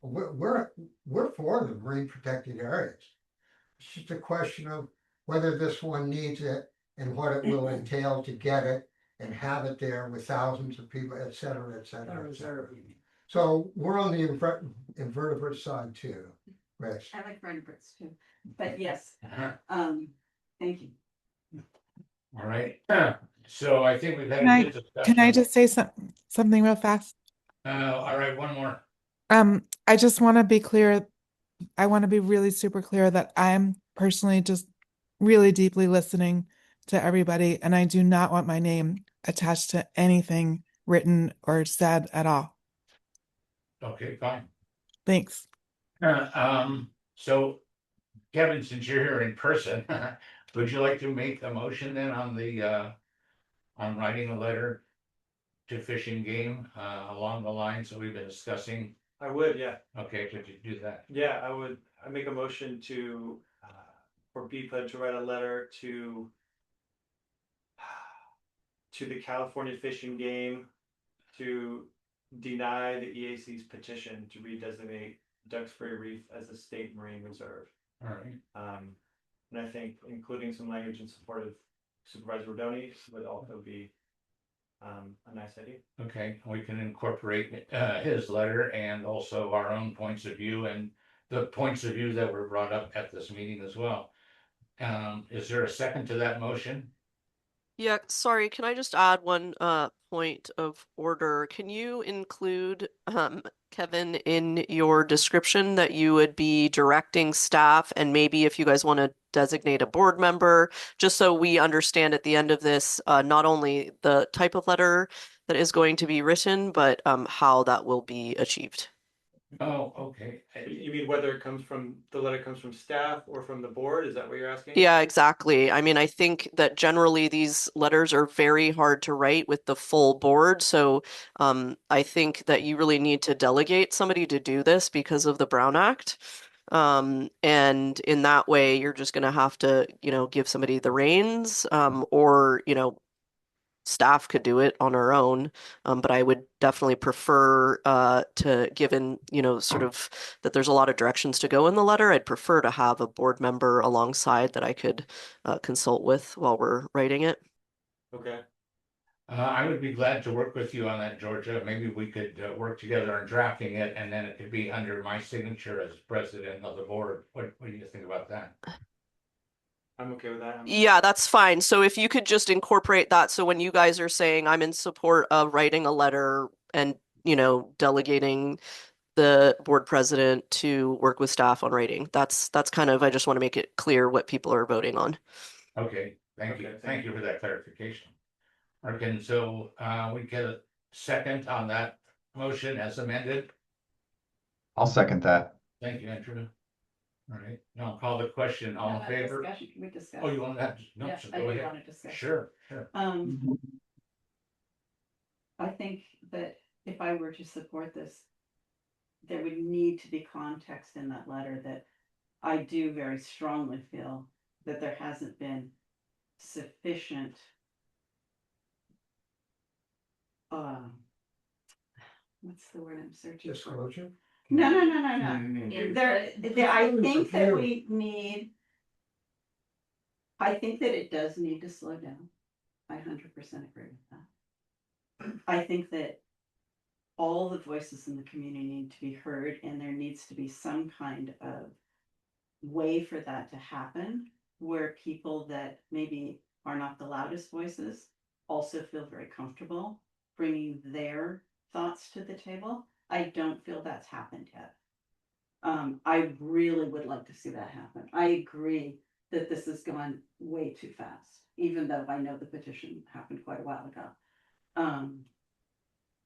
We're for the marine protected areas. It's just a question of whether this one needs it and what it will entail to get it and have it there with thousands of people, et cetera, et cetera. Et cetera. So we're on the invertebrate side too, Grace. I like vertebrates too, but yes, thank you. All right, so I think we've had Can a I- good discussion. Can I just say something real fast? All right, one more. I just want to be clear. I want to be really super clear that I'm personally just really deeply listening to everybody, and I do not want my name attached to anything written or said at all. Okay, fine. Thanks. So Kevin, since you're here in person, would you like to make a motion then on the, on writing a letter to Fish and Game, along the lines that we've been discussing? I would, yeah. Okay, could you do that? Yeah, I make a motion to, for BPA to write a letter to the California Fish and Game to deny the EAC's petition to redesignate Duxbury Reef as a state marine reserve. All right, And I think including some language in support of Supervisor Rodoni would also be a nice idea. okay, we can incorporate his letter and also our own points of view and the points of view that were brought up at this meeting as well. Is there a second to that motion? Yeah, sorry, can I just add one point of order? Can you include Kevin in your description that you would be directing staff, and maybe if you guys want to designate a board member, just so we understand at the end of this not only the type of letter that is going to be written, but how that will be achieved. Oh, okay. You mean whether it comes from, the letter comes from staff or from the board? Is that what you're asking? Yeah, exactly. I mean, I think that generally these letters are very hard to write with the full board. So I think that you really need to delegate somebody to do this because of the Brown Act. And in that way, you're just going to have to, give somebody the reins, or, staff could do it on our own. But I would definitely prefer given, sort of that there's a lot of directions to go in the letter, I'd prefer to have a board member alongside that I could consult with while we're writing it. Okay. I would be glad to work with you on that, Georgia. Maybe we could work together on drafting it, and then it could be under my signature as president of the board. What do you think about that? I'm okay with that. Yeah, that's fine. So if you could just incorporate that, so when you guys are saying I'm in support of writing a letter and, delegating the board president to work with staff on writing, that's kind of, I just want to make it clear what people are voting on. Okay, thank you. Okay, Thank you for that clarification. Okay, so we get a second on that motion as amended. I'll second that. Thank you, Andrew. All right, now I'll call the question. All in favor? Discussion, can we discuss? Oh, you want that? No, Yeah, so I go do ahead. want to discuss. Sure, sure. I think that if I were to support this, there would need to be context in that letter that I do very strongly feel that there hasn't been sufficient what's the word I'm searching for? Disclosure. No. Input. I think that we need. I think that it does need to slow down. I 100% agree with that. I think that all the voices in the community need to be heard, and there needs to be some kind of way for that to happen where people that maybe are not the loudest voices also feel very comfortable bringing their thoughts to the table. I don't feel that's happened yet. I really would like to see that happen. I agree that this has gone way too fast, even though I know the petition happened quite a while ago.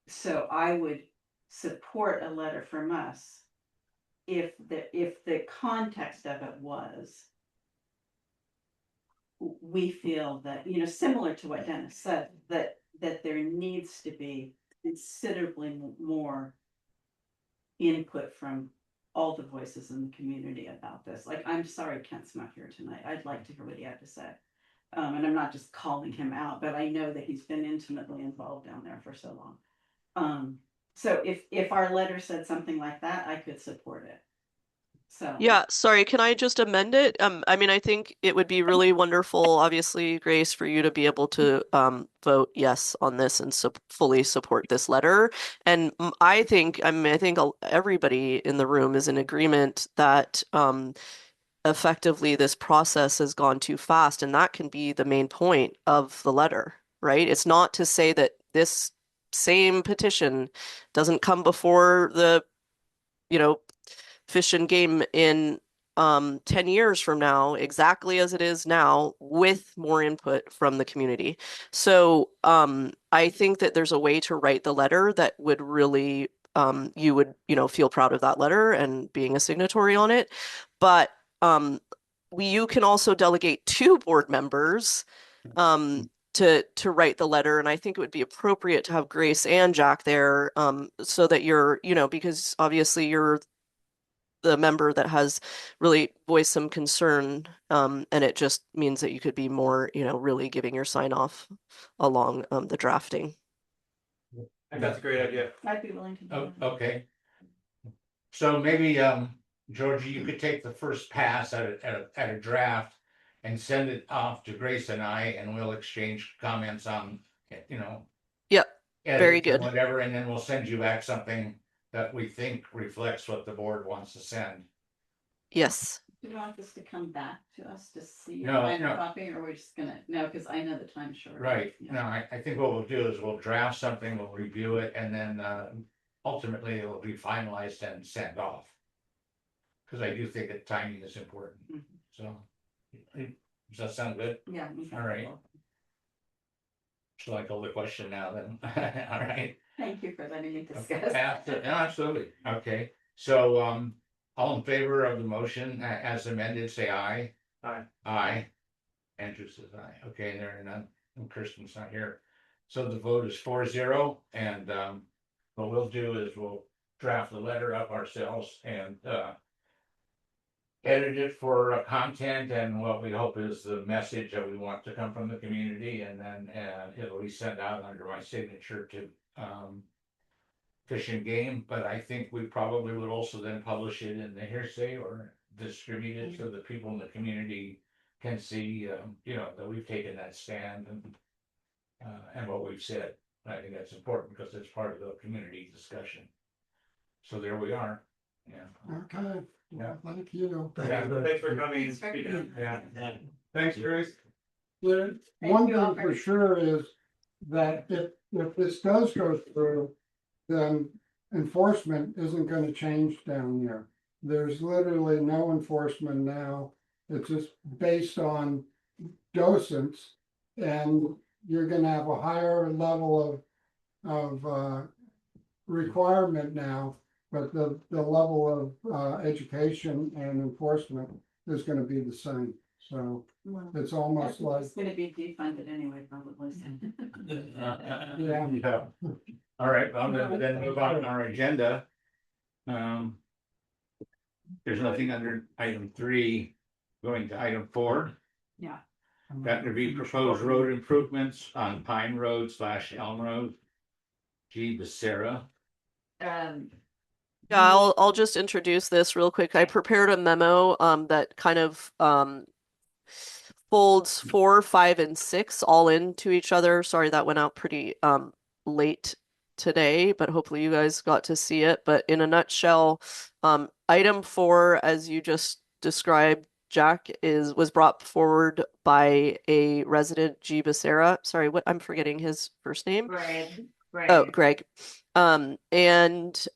So I would support a letter from us if the context of it was, we feel that, similar to what Dennis said, that there needs to be considerably more input from all the voices in the community about this. Like, I'm sorry Kent's not here tonight. I'd like to hear what he had to say. And I'm not just calling him out, but I know that he's been intimately involved down there for so long. So if our letter said something like that, I could support it. So Yeah, sorry, can I just amend it? I mean, I think it would be really wonderful, obviously, Grace, for you to be able to vote yes on this and fully support this letter. And I think everybody in the room is in agreement that effectively this process has gone too fast, and that can be the main point of the letter, right? It's not to say that this same petition doesn't come before the, Fish and Game in 10 years from now, exactly as it is now, with more input from the community. So I think that there's a way to write the letter that would really, you would, feel proud of that letter and being a signatory on it. But you can also delegate 2 board members to write the letter, and I think it would be appropriate to have Grace and Jack there, so that you're, because obviously you're the member that has really voiced some concern, and it just means that you could be more, really giving your sign off along the drafting. That's a great idea. I'd be willing to do Oh, that. okay. So maybe, Georgie, you could take the first pass at a draft and send it off to Grace and I, and we'll exchange comments on, Yep, very edits and good. whatever, and then we'll send you back something that we think reflects what the board wants to send. Yes. Do you want this to come back to us to see No, a final no. copy, or we're just gonna, no, because I know the time's short. Right, Yeah. no, I think what we'll do is we'll draft something, we'll review it, and then ultimately it will be finalized and sent off. Because I do think that timing is important, Mhm. so. Does that sound good? Yeah. All right. Shall I call the question now then? All right. Thank you for letting me discuss. Absolutely, okay, So, all in favor of the motion as amended, say aye. Aye. Aye. Andrew says aye. Okay, and there are none, and Kirsten's not here. So the vote is 4-0, and, what we'll do is we'll draft the letter up ourselves and, edit it for content and what we hope is the message that we want to come from the community, and then, it'll be sent out under my signature to, Fish and Game, but I think we probably would also then publish it in the hearsay or distribute it so that people in the community can see, that we've taken that stand and what we've said. And I think that's important because it's part of the community discussion. So there we are. Yeah. Okay, Yeah. thank you. Yeah. Thanks for coming and Thanks for speaking. coming. Yeah. Thanks, Bruce. One Thank you all thing for sure is that if this does go through, then enforcement isn't gonna change down there. There's literally no enforcement now. It's just based on docents. And you're gonna have a higher level of requirement now, but the level of education and enforcement is gonna be the same. So it's almost like, It's gonna be defunded anyway, probably. yeah. Yeah. All right, well, then move on our agenda. There's nothing under item 3, going to item 4. Yeah. That would be proposed road improvements on Pine Road / Elm Road. G. Becerra. Yeah, I'll just introduce this real quick. I prepared a memo that kind of folds 4, 5, and 6 all into each other. Sorry, that went out pretty late today, but hopefully you guys got to see it. But in a nutshell, item 4, as you just described, Jack, was brought forward by a resident, G. Becerra. Sorry, I'm forgetting his first name. Greg. Oh, Greg. And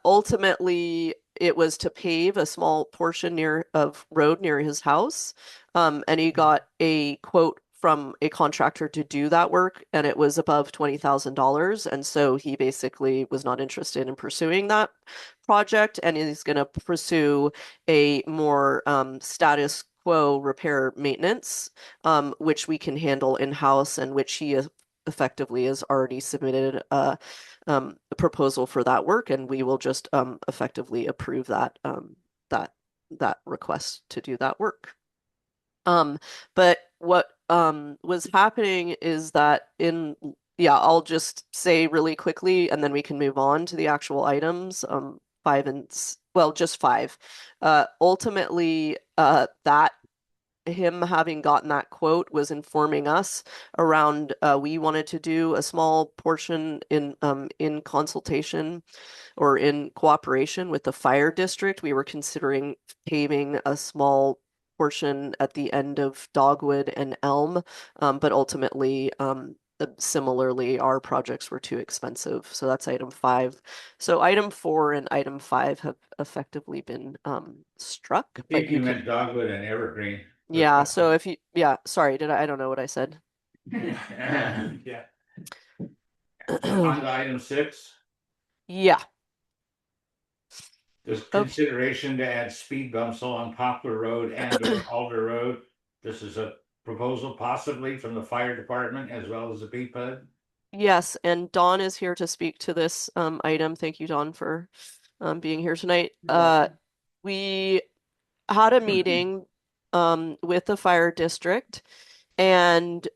ultimately it was to pave a small portion of road near his house. And he got a quote from a contractor to do that work, and it was above $20,000. And so he basically was not interested in pursuing that project, and he's going to pursue a more status quo repair maintenance, which we can handle in-house, and which he effectively has already submitted a proposal for that work, and we will just effectively approve that that request to do that work. But what was happening is that I'll just say really quickly, and then we can move on to the actual items. 5 and just 5. Ultimately, that him having gotten that quote was informing us around we wanted to do a small portion in consultation or in cooperation with the fire district. We were considering paving a small portion at the end of Dogwood and Elm, but ultimately similarly our projects were too expensive. So that's item 5. So item 4 and item 5 have effectively been struck. I think you meant Dogwood and Evergreen. Yeah, so if you, sorry, I don't know what I said. Yeah. On to item 6. Yeah. There's consideration to add speed bumps along Poplar Road and Alder Road. This is a proposal possibly from the fire department as well as the BPUD. Yes, and Dawn is here to speak to this item. Thank you, Dawn, for being here tonight. We had a meeting with the fire district, and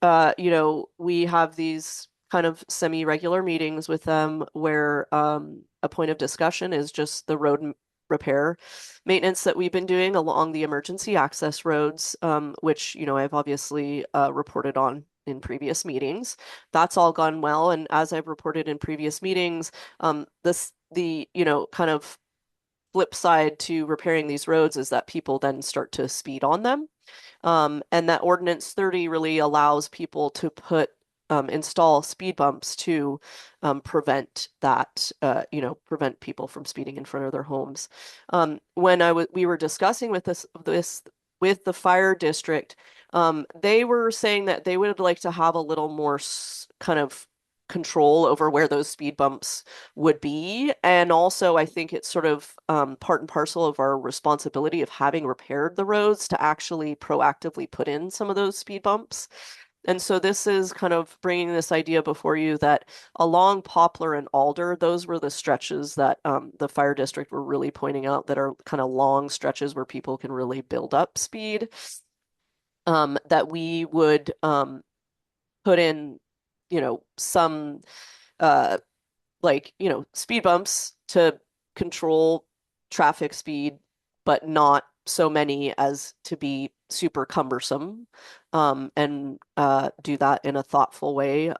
we have these kind of semi-regular meetings with them where a point of discussion is just the road repair maintenance that we've been doing along the emergency access roads, which I've obviously reported on in previous meetings. That's all gone well, and as I've reported in previous meetings, the kind of flip side to repairing these roads is that people then start to speed on them. And that Ordinance 30 really allows people to install speed bumps to prevent that, prevent people from speeding in front of their homes. When we were discussing with this with the fire district, they were saying that they would like to have a little more kind of control over where those speed bumps would be. And also, I think it's sort of part and parcel of our responsibility of having repaired the roads to actually proactively put in some of those speed bumps. And so this is kind of bringing this idea before you that along Poplar and Alder, those were the stretches that the fire district were really pointing out that are kind of long stretches where people can really build up speed. That we would put in, some speed bumps to control traffic speed, but not so many as to be super cumbersome, and do that in a thoughtful way.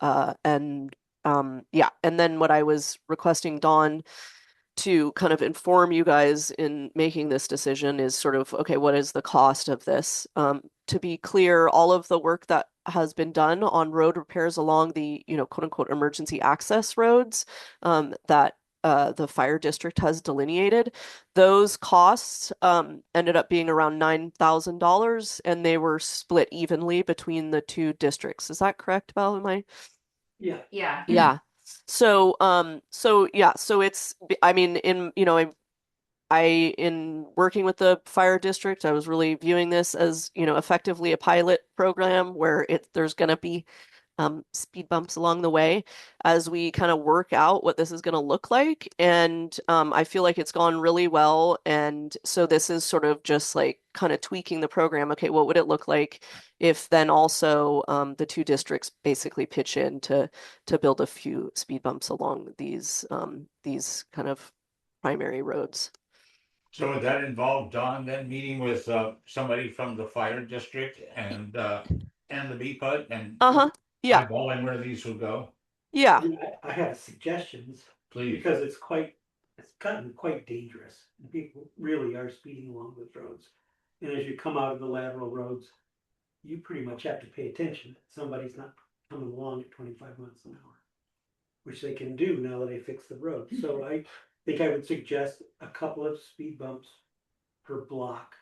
And then what I was requesting Dawn to kind of inform you guys in making this decision is sort of, okay, what is the cost of this? To be clear, all of the work that has been done on road repairs along the, quote unquote, emergency access roads, that the fire district has delineated, those costs ended up being around $9,000, and they were split evenly between the two districts. Is that correct, Val? Am I? Yeah. Yeah. So it's, I mean, in working with the fire district, I was really viewing this as, effectively a pilot program where there's going to be speed bumps along the way as we kind of work out what this is going to look like. And I feel like it's gone really well. And so this is sort of just like kind of tweaking the program. Okay, what would it look like if then also the two districts basically pitch in to build a few speed bumps along these kind of primary roads? So would that involve Don then meeting with somebody from the fire district and the BPUD and Yeah. eyeballing where these would go? Yeah. I have suggestions Please. because it's gotten quite dangerous. People really are speeding along those roads. And as you come out of the lateral roads, you pretty much have to pay attention. Somebody's not coming along at 25 miles an hour, which they can do now that they fixed the road. So I think I would suggest a couple of speed bumps per block,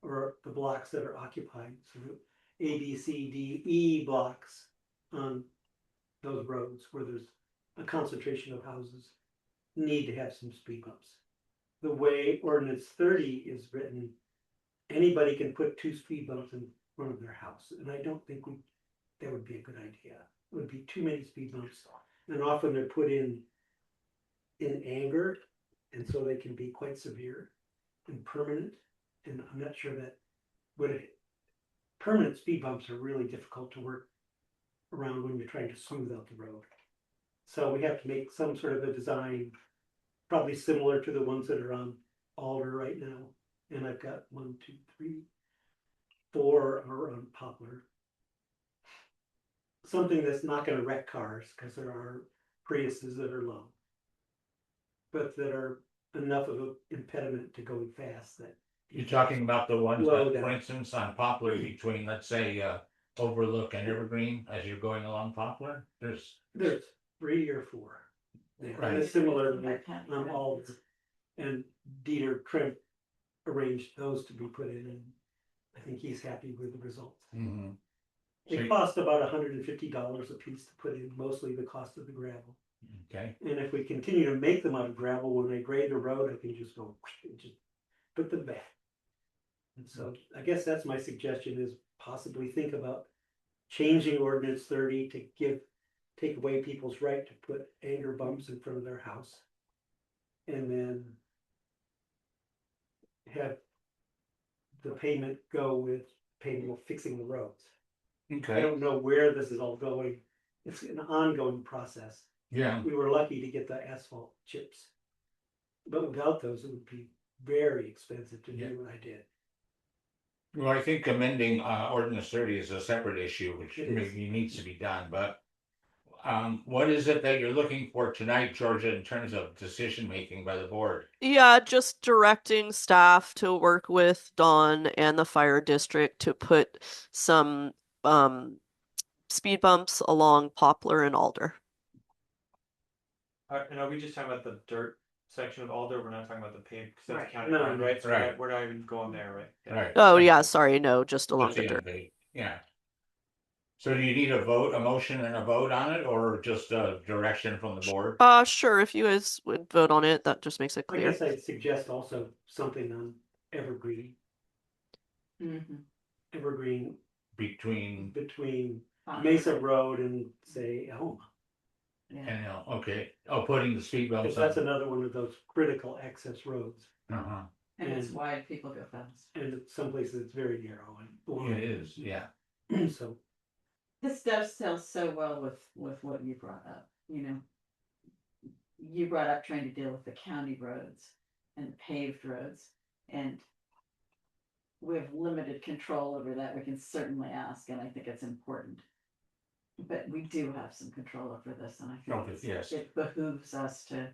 or the blocks that are occupied. So A, B, C, D, E blocks on those roads where there's a concentration of houses need to have some speed bumps. The way ordinance 30 is written, anybody can put 2 speed bumps in front of their house. And I don't think that would be a good idea. It would be too many speed bumps. And often they're put in anger, and so they can be quite severe and permanent. And I'm not sure that permanent speed bumps are really difficult to work around when you're trying to smooth out the road. So we have to make some sort of a design, probably similar to the ones that are on Alder right now. And I've got 1, 2, 3, 4 are on Poplar. Something that's not going to wreck cars, because there are Priuses that are low, but that are enough of an impediment to going fast that You're talking about the ones Slow that, down. for instance, on Poplar between, let's say, Overlook and Evergreen, as you're going along Poplar, there's 3 or 4. Yeah, Right. and it's similar on Alder. And Dieter Trimp arranged those to be put in, and I think he's happy with the results. Mhm. It cost about $150 a piece to put in, mostly the cost of the gravel. Okay. And if we continue to make them out of gravel, when they grade the road, I can just go and just put them back. And so I guess that's my suggestion, is possibly think about changing ordinance 30 to take away people's right to put anger bumps in front of their house. And then have the payment go with payment of fixing the roads. I Okay. don't know where this is all going. It's an ongoing process. Yeah. We were lucky to get the asphalt chips. But without those, it would be very expensive to do what I did. Well, I think amending ordinance 30 is a separate issue, which It is. maybe needs to be done, but what is it that you're looking for tonight, Georgia, in terms of decision making by the board? Yeah, just directing staff to work with Dawn and the fire district to put some speed bumps along Poplar and Alder. And are we just talking about the dirt section of Alder? We're not talking about the paved, because that's Right. county No. road, right? So Right. we're not even going there, right? Yeah. Right. Oh yeah, sorry, no, just along Just the the dirt. end, yeah. So do you need a motion and a vote on it, or just a direction from the board? Sure, if you guys would vote on it, that just makes it I clear. guess I'd suggest also something on Evergreen, Mhm. Evergreen Between, between Mesa Road and say Elma. and, okay, putting the speed bumps Because that's on. another one of those critical access roads. Uh-huh. And it's And- wide, people go fast. And in some places it's very narrow and blind. It is, yeah. So, This dovetails so well with what you brought up, you know. You brought up trying to deal with the county roads and paved roads, and we have limited control over that. We can certainly ask, and I think it's important. But we do have some control over this, and I Oh, think yes. it behooves us to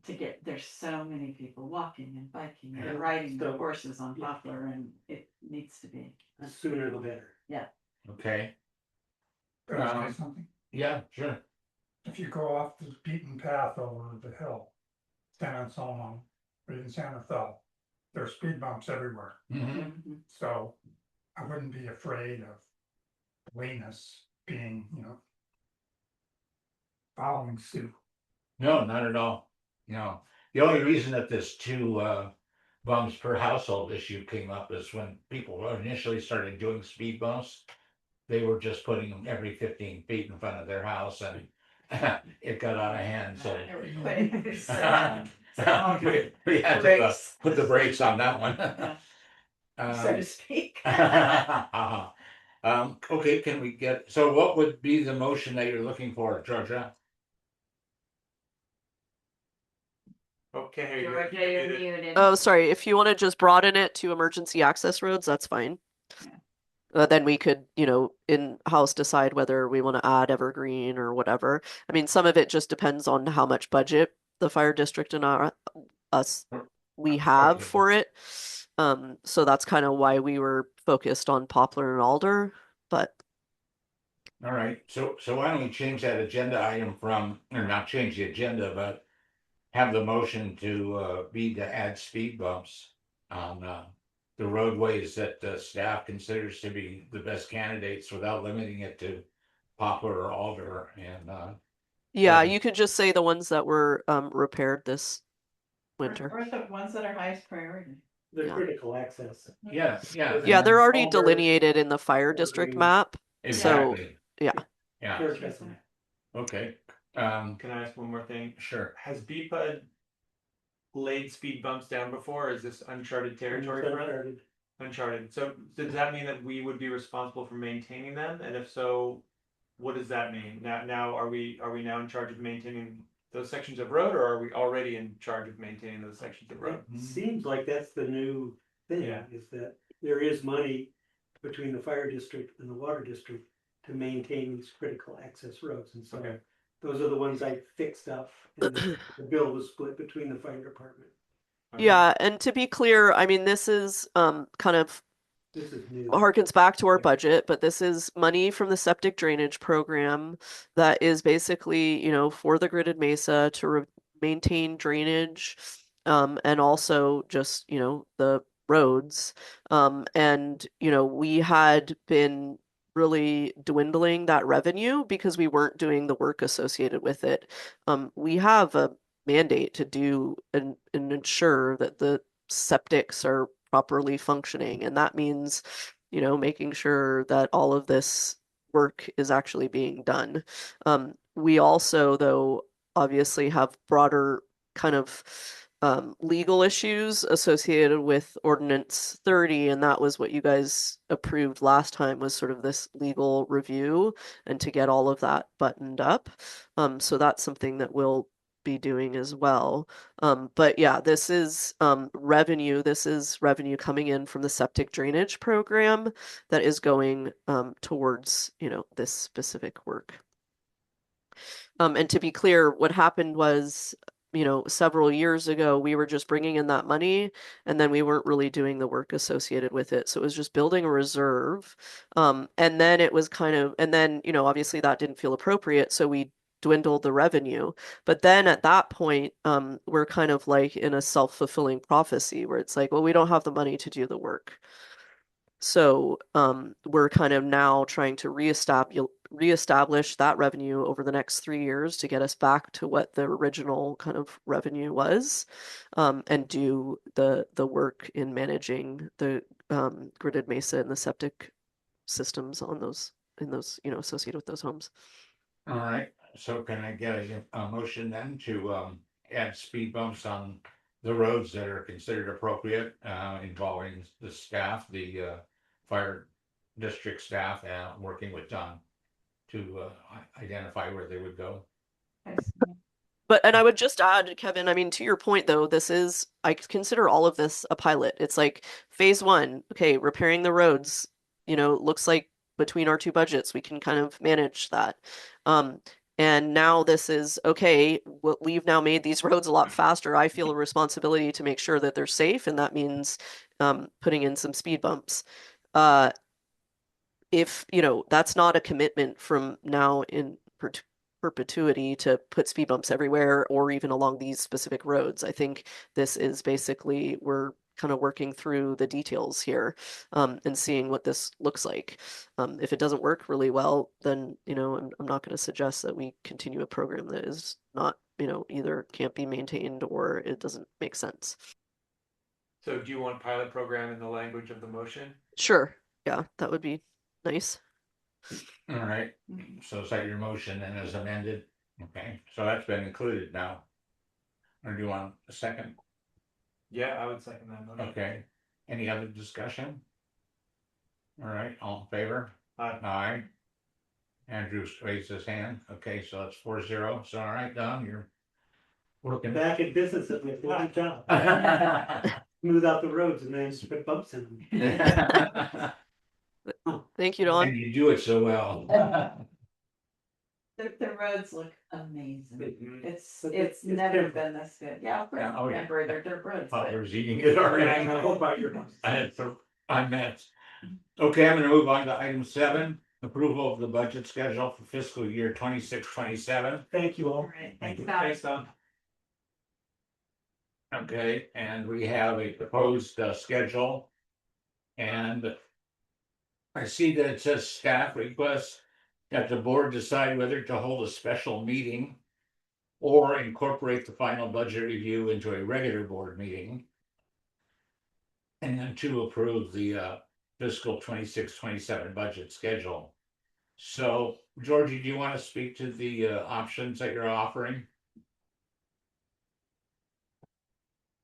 get, there's so many people walking and biking Yeah. and riding their So- horses on yeah. Poplar, and it needs to be. the sooner the better. Okay, Could I say something? yeah, sure. If you go off the beaten path over the hill, San Anselmo, or in Santa Fe, there are speed bumps everywhere. Mhm. Mhm. So I wouldn't be afraid of Venus being, following suit. No, not at all. No, the only reason that this two bumps per household issue came up is when people initially started doing speed bumps. They were just putting them every 15 feet in front of their house, and it got out of hand, so. We had to Brakes. put the brakes on that one. So to speak. Okay, can we get, so what would be the motion that you're looking for, Georgia? Okay. Georgia, you're muted. Oh, sorry, if you want to just broaden it to emergency access roads, that's fine. Then we could, in-house decide whether we want to add Evergreen or whatever. I mean, some of it just depends on how much budget the fire district and we have Okay. for it. So that's kind of why we were focused on Poplar and Alder, but All right, so why don't we change that agenda item from, or not change the agenda, but have the motion to be to add speed bumps on the roadways that the staff considers to be the best candidates without limiting it to Poplar or Alder, and yeah, Yeah. you could just say the ones that were repaired this Or winter. the ones that are highest priority. The Yeah. critical access. yeah. Yeah, they're already Alder, delineated in the fire district Evergreen. map. Exactly. yeah. Yeah, Fair assessment. okay, Can I ask one more thing? sure. Has BPUD laid speed bumps down before? Or is this uncharted territory for us? Uncharted. Uncharted. So does that mean that we would be responsible for maintaining them? And if so, what does that mean? Now are we now in charge of maintaining those sections of road, or are we already in charge of maintaining those sections of road? It seems like that's the new thing, Yeah. is that there is money between the fire district and the water district to maintain these critical access roads, and so Okay. those are the ones I fixed up, and the bill was split between the fire department. Okay. Yeah, and to be clear, I mean, this is kind of This is new. harkens back to our Yeah. budget, but this is money from the septic drainage program that is basically, for the gridded mesa to maintain drainage, and also just, the roads. And, we had been really dwindling that revenue because we weren't doing the work associated with it. We have a mandate to do and ensure that the septics are properly functioning, and that means making sure that all of this work is actually being done. We also, though, obviously have broader kind of legal issues associated with Ordinance 30, and that was what you guys approved last time, was sort of this legal review and to get all of that buttoned up. So that's something that we'll be doing as well. But yeah, this is revenue. This is revenue coming in from the septic drainage program that is going towards, this specific work. And to be clear, what happened was, several years ago, we were just bringing in that money and then we weren't really doing the work associated with it. So it was just building a reserve. And then it was and then, obviously that didn't feel appropriate. So we dwindled the revenue. But then at that point, we're kind of like in a self-fulfilling prophecy where it's like, well, we don't have the money to do the work. So we're kind of now trying to reestablish that revenue over the next 3 years to get us back to what the original kind of revenue was, and do the work in managing the gridded mesa and the septic systems on those associated with those homes. All right, so can I get a motion then to add speed bumps on the roads that are considered appropriate, involving the staff, the fire district staff, and working with Don to identify where they would go? And I would just add, Kevin, I mean, to your point though, I consider all of this a pilot. It's like phase one, okay, repairing the roads, looks like between our two budgets, we can kind of manage that. And now this is, okay, we've now made these roads a lot faster. I feel a responsibility to make sure that they're safe, and that means putting in some speed bumps. If, that's not a commitment from now in perpetuity to put speed bumps everywhere or even along these specific roads. I think this is basically, we're kind of working through the details here, and seeing what this looks like. If it doesn't work really well, then, I'm not going to suggest that we continue a program that is not, either can't be maintained or it doesn't make sense. So do you want pilot program in the language of the motion? Sure. Yeah, that would be nice. All right, so is that your motion and as amended? Okay, so that's been included now. Or do you want a second? Yeah, I would second that motion. Okay, any other discussion? All right, all in favor? Aye. Aye. Andrew raised his hand. Okay, so that's 4-0. So all right, Don, you're working. Back in business at my full-time job. Smooth out the roads and then put bumps in them. Thank you, Don. And you do it so well. The roads look amazing. Mhm. It's never been this good. Yeah, Yeah, oh, yeah. they're dirt roads. but- Father's eating it already. I know about your house. I met. Okay, I'm gonna move on to item 7, approval of the budget schedule for fiscal year 26-27. Thank you All all. right, Thank thanks, you. Don. Thanks, Don. Okay, and we have a proposed schedule. And I see that it says staff requests that the board decide whether to hold a special meeting or incorporate the final budget review into a regular board meeting. And to approve the fiscal 26-27 budget schedule. So, Georgie, do you want to speak to the options that you're offering?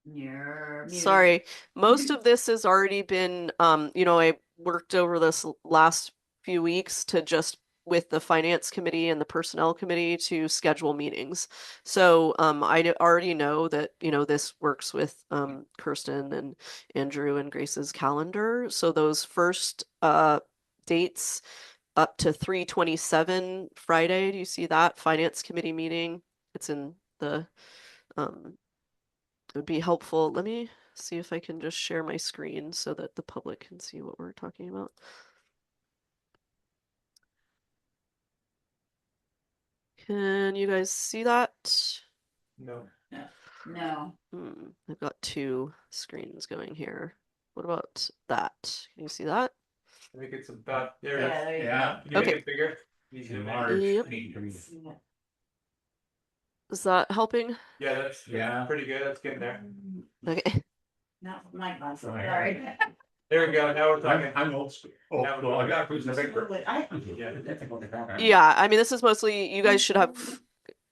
You're muted. Sorry, most of this has already been, I worked over this last few weeks to just with the finance committee and the personnel committee to schedule meetings. So I already know that, this works with Kirsten and Andrew and Grace's calendar. So those first dates up to 3/27 Friday, do you see that finance committee meeting? It's in the it would be helpful. Let me see if I can just share my screen so that the public can see what we're talking about. Can you guys see that? No. No. I've got two screens going here. What about that? Can you see that? I think it's about there. Yeah, there you go. Yeah. Can you make Okay. it bigger? Can you zoom in? Large. Yep. Need to read. Is that helping? Yeah, that's Yeah. pretty good. That's getting there. Okay. Not my glasses, Oh, yeah. sorry. There we go. Now we're talking. I'm old school. Old school. I got the paper. Yeah. Yeah, I mean, this is mostly, you guys should have,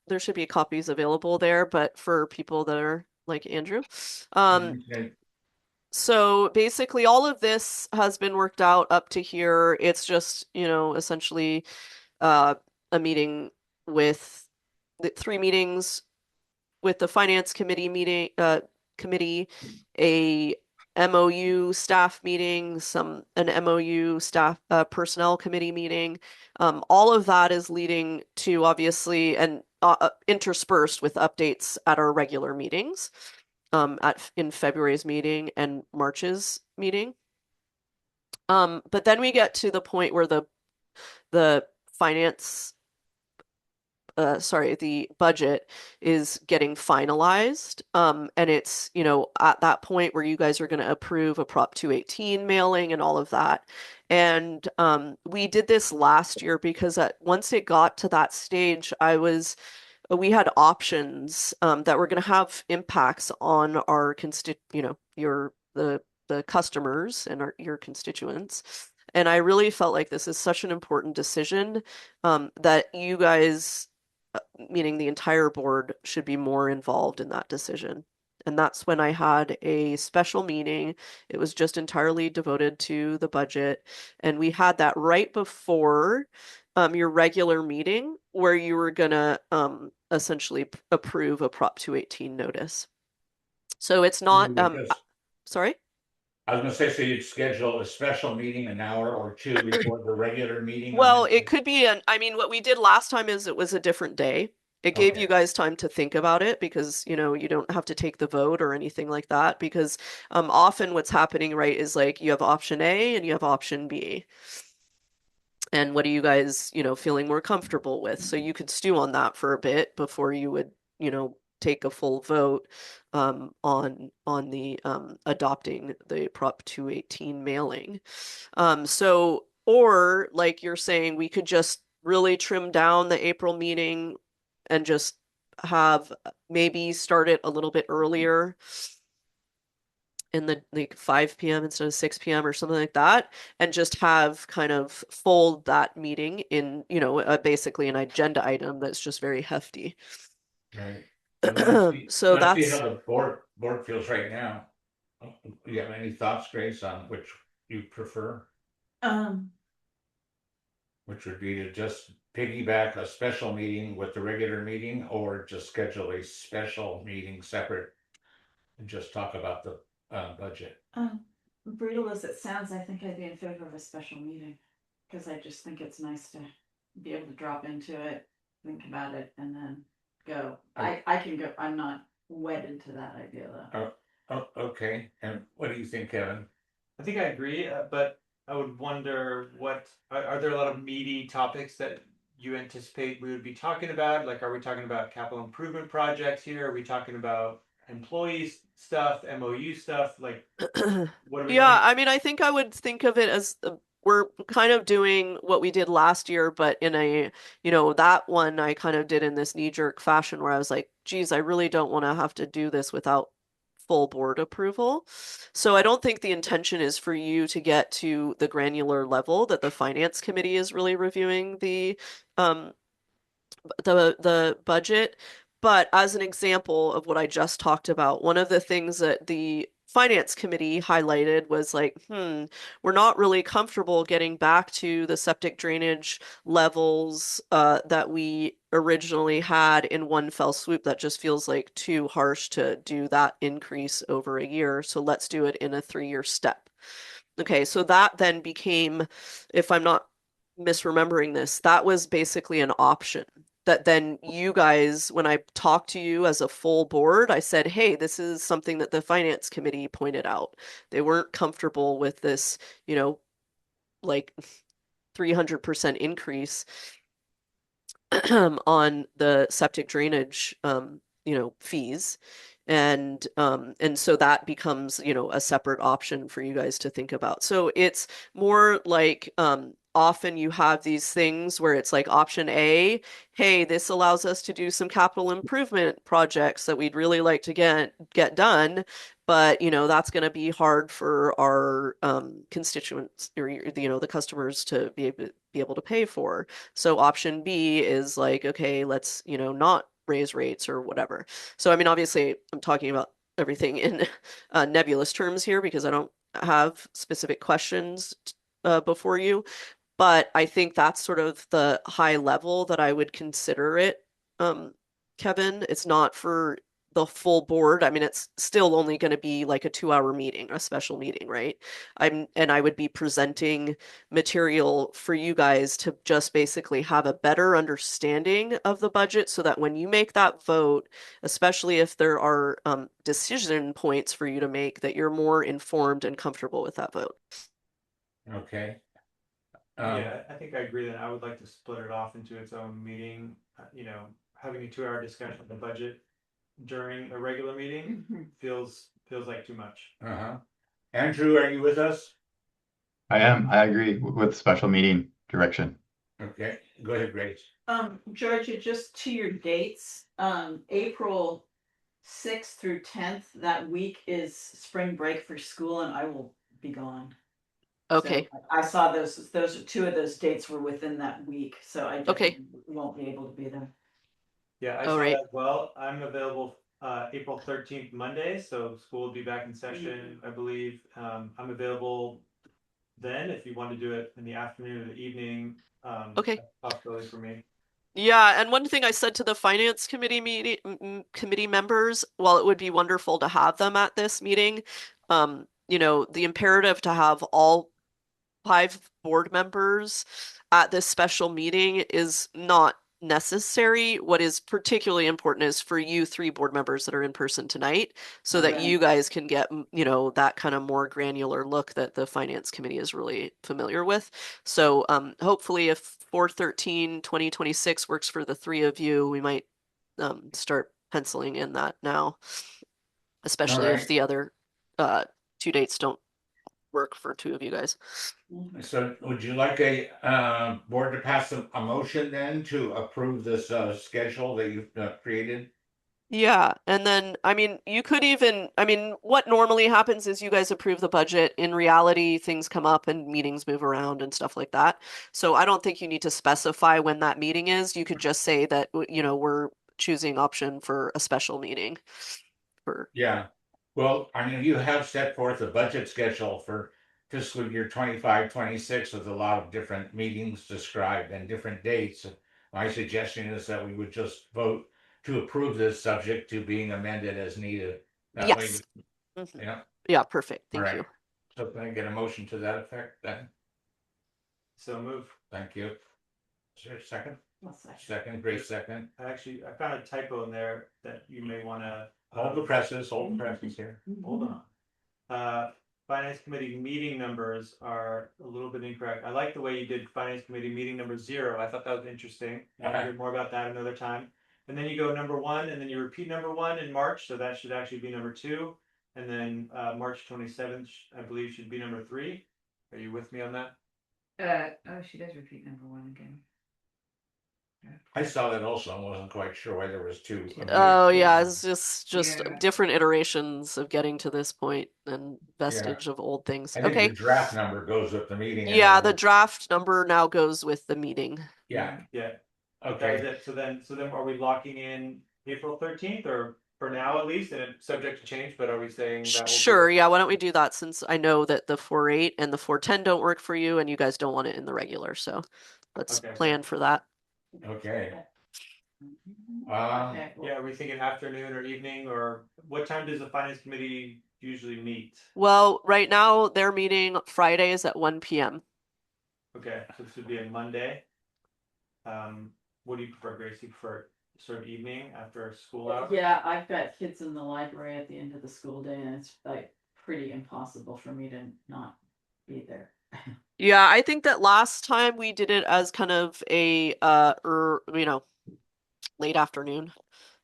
there should be copies available there, but for people that are like Andrew. Okay. So basically all of this has been worked out up to here. It's just, essentially a meeting with the 3 meetings with the finance committee meeting, committee, a MOU staff meeting, an MOU staff personnel committee meeting. All of that is leading to obviously and interspersed with updates at our regular meetings, in February's meeting and March's meeting. But then we get to the point where the finance sorry, the budget is getting finalized. And it's, you know, at that point where you guys are going to approve a Prop 218 mailing and all of that. And we did this last year because once it got to that stage, we had options that were going to have impacts on our the customers and your constituents. And I really felt like this is such an important decision that you guys, meaning the entire board, should be more involved in that decision. And that's when I had a special meeting. It was just entirely devoted to the budget. And we had that right before your regular meeting where you were gonna essentially approve a Prop 218 notice. So it's not, sorry? I was gonna say, so you'd schedule a special meeting an hour or two before the regular meeting? on Well, Wednesday? it could be I mean, what we did last time is it was a different day. It gave Okay. you guys time to think about it because, you know, you don't have to take the vote or anything like that because often what's happening, right, is like you have option A and you have option B. And what are you guys, you know, feeling more comfortable with? So you could stew on that for a bit before you would, you know, take a full vote on the adopting the Prop 218 mailing. So, or like you're saying, we could just really trim down the April meeting and just have maybe start it a little bit earlier in the like 5 p.m. instead of 6 p.m. or something like that, and just have kind of fold that meeting in, you know, basically an agenda item that's just very hefty. Right. So Let's see that's how the board feels right now. Do you have any thoughts, Grace, on which you prefer? Which would be to just piggyback a special meeting with the regular meeting, or just schedule a special meeting separate and just talk about the budget. Brutal as it sounds, I think I'd be in favor of a special meeting, because I just think it's nice to be able to drop into it, think about it, and then go. I can go, I'm not wedded to that idea though. Oh, okay. And what do you think, Kevin? I think I agree, but I would wonder are there a lot of meaty topics that you anticipate we would be talking about? Like, are we talking about capital improvement projects here? Are we talking about employees stuff, MOU stuff? Like, what are we yeah, doing? I mean, I think I would think of it as we're kind of doing what we did last year, but in a, you know, that one I kind of did in this knee-jerk fashion where I was like, geez, I really don't want to have to do this without full board approval. So I don't think the intention is for you to get to the granular level that the finance committee is really reviewing the budget. But as an example of what I just talked about, one of the things that the finance committee highlighted was like, we're not really comfortable getting back to the septic drainage levels that we originally had in one fell swoop. That just feels like too harsh to do that increase over a year. So let's do it in a 3-year step. Okay, so that then became, if I'm not misremembering this, that was basically an option that then you guys, when I talked to you as a full board, I said, hey, this is something that the finance committee pointed out. They weren't comfortable with this, you know, like 300% increase on the septic drainage, you know, fees. And so that becomes, you know, a separate option for you guys to think about. So it's more like often you have these things where it's like option A, hey, this allows us to do some capital improvement projects that we'd really like to get done, but you know that's going to be hard for our constituents or you know the customers to be able to pay for. So option B is like, okay, let's, you know, not raise rates or whatever. So I mean, obviously, I'm talking about everything in nebulous terms here because I don't have specific questions before you. But I think that's sort of the high level that I would consider it, Kevin. It's not for the full board. I mean, it's still only going to be like a 2-hour meeting, a special meeting, right? And I would be presenting material for you guys to just basically have a better understanding of the budget so that when you make that vote, especially if there are decision points for you to make, that you're more informed and comfortable with that vote. Okay. Yeah, I think I agree that I would like to split it off into its own meeting. you know, having a 2-hour discussion of the budget during a regular meeting feels like too much. Uh-huh. Andrew, are you with us? I am. I agree with special meeting direction. Okay, go ahead, Grace. Georgia, just to your dates, April 6th through 10th, that week is spring break for school and I will be gone. Okay. So I saw those are two of those dates were within that week, so I Okay. definitely won't be able to be there. Yeah, I All saw right. that as well. I'm available April 13th, Monday, so school will be back in session, I believe. I'm available then if you want to do it in the afternoon or the evening. Okay. That's a possibility for me. Yeah, and one thing I said to the finance committee committee members, while it would be wonderful to have them at this meeting, you know, the imperative to have all 5 board members at this special meeting is not necessary. What is particularly important is for you 3 board members that are in person tonight, so that Right. you guys can get, you know, that kind of more granular look that the finance committee is really familiar with. So hopefully if 4/13/2026 works for the 3 of you, we might start penciling in that now, especially if right. the other 2 dates don't work for 2 of you guys. So would you like a board to pass a motion then to approve this schedule that you've created? Yeah, and then I mean, you could even, I mean, what normally happens is you guys approve the budget. In reality, things come up and meetings move around and stuff like that. So I don't think you need to specify when that meeting is. You could just say that, you know, we're choosing option for a special meeting for, Yeah, well, I mean, you have set forth a budget schedule for fiscal year 25-26 with a lot of different meetings described and different dates. My suggestion is that we would just vote to approve this subject to being amended as needed. That way, yes. Mhm. yeah, Yeah, perfect. all Thank right. you. So can I get a motion to that effect then? So move. Thank you. Is there a second? I'll second. Second, Grace, second. I found a typo in there that you may want to Hold the presses here. hold on. Finance committee meeting numbers are a little bit incorrect. I like the way you did finance committee meeting number 0. I thought that was interesting. I'll hear more about that another time. And then you go number 1, and then you repeat number 1 in March, so that should actually be number 2. And then March 27th, I believe, should be number 3. Are you with me on that? Oh, she does repeat number 1 again. I saw that also and wasn't quite sure why there was 2. Oh yeah, it's just Yeah. different iterations of getting to this point and vestige of old things. I think Okay. the draft number goes with the meeting. and Yeah, then- the draft number now goes with the meeting. Yeah, Yeah. okay. That was it. So then are we locking in April 13th, or for now at least, and it's subject to change, but are we saying that will be- Sure, yeah, why don't we do that, since I know that the 4/8 and the 4/10 don't work for you and you guys don't want it in the regular, so let's Okay. plan for that. Okay. Okay, Yeah, are we thinking afternoon or evening, or what time does the finance committee usually meet? Well, right now they're meeting Fridays at 1 p.m. Okay, so this would be a Monday. What do you prefer, Grace? You prefer sort of evening after school hours? Yeah, I've got kids in the library at the end of the school day and it's like pretty impossible for me to not be there. Yeah, I think that last time we did it as kind of a you know, late afternoon.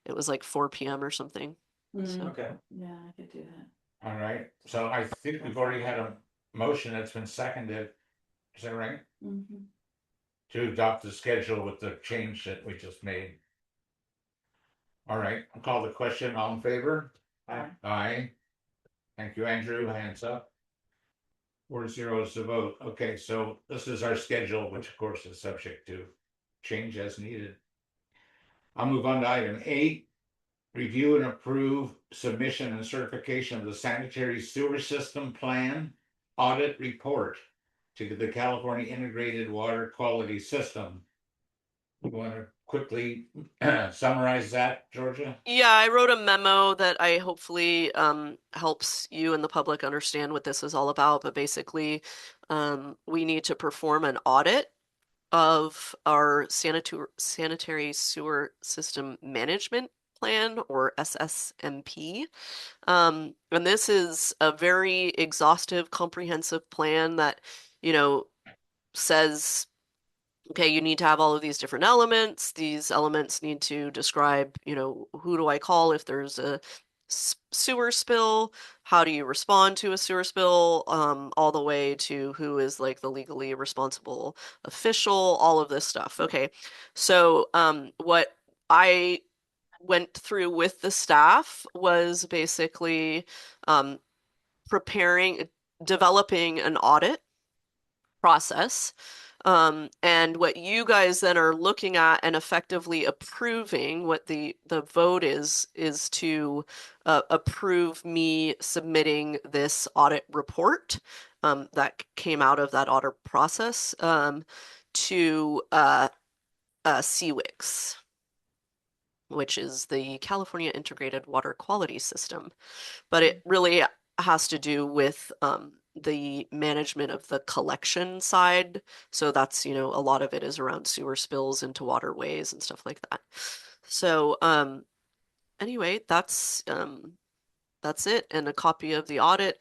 It was like 4 p.m. or something. So Okay, Yeah, I could do that. All right, so I think we've already had a motion that's been seconded. Is that right? Mhm. To adopt the schedule with the change that we just made. All right, I'll call the question. All in favor? Aye. Aye. Thank you, Andrew. Hands up. 4-0 is the vote. Okay, so this is our schedule, which of course is subject to change as needed. I'll move on to item 8. Review and approve submission and certification of the sanitary sewer system plan audit report to the California Integrated Water Quality System. You want to quickly summarize that, Georgia? yeah, I wrote a memo that I hopefully helps you and the public understand what this is all about. But basically, we need to perform an audit of our sanitary sewer system management plan, or SSMP. And this is a very exhaustive, comprehensive plan that, you know, says okay, you need to have all of these different elements. These elements need to describe, you know, who do I call if there's a sewer spill? How do you respond to a sewer spill? All the way to who is like the legally responsible official, all of this stuff. Okay. So, what I went through with the staff was basically, developing an audit process. And what you guys then are looking at and effectively approving, what the vote is to approve me submitting this audit report that came out of that audit process to CWIX, which is the California Integrated Water Quality System. But it really has to do with the management of the collection side. So that's, you know, a lot of it is around sewer spills into waterways and stuff like that. So anyway, that's it. And a copy of the audit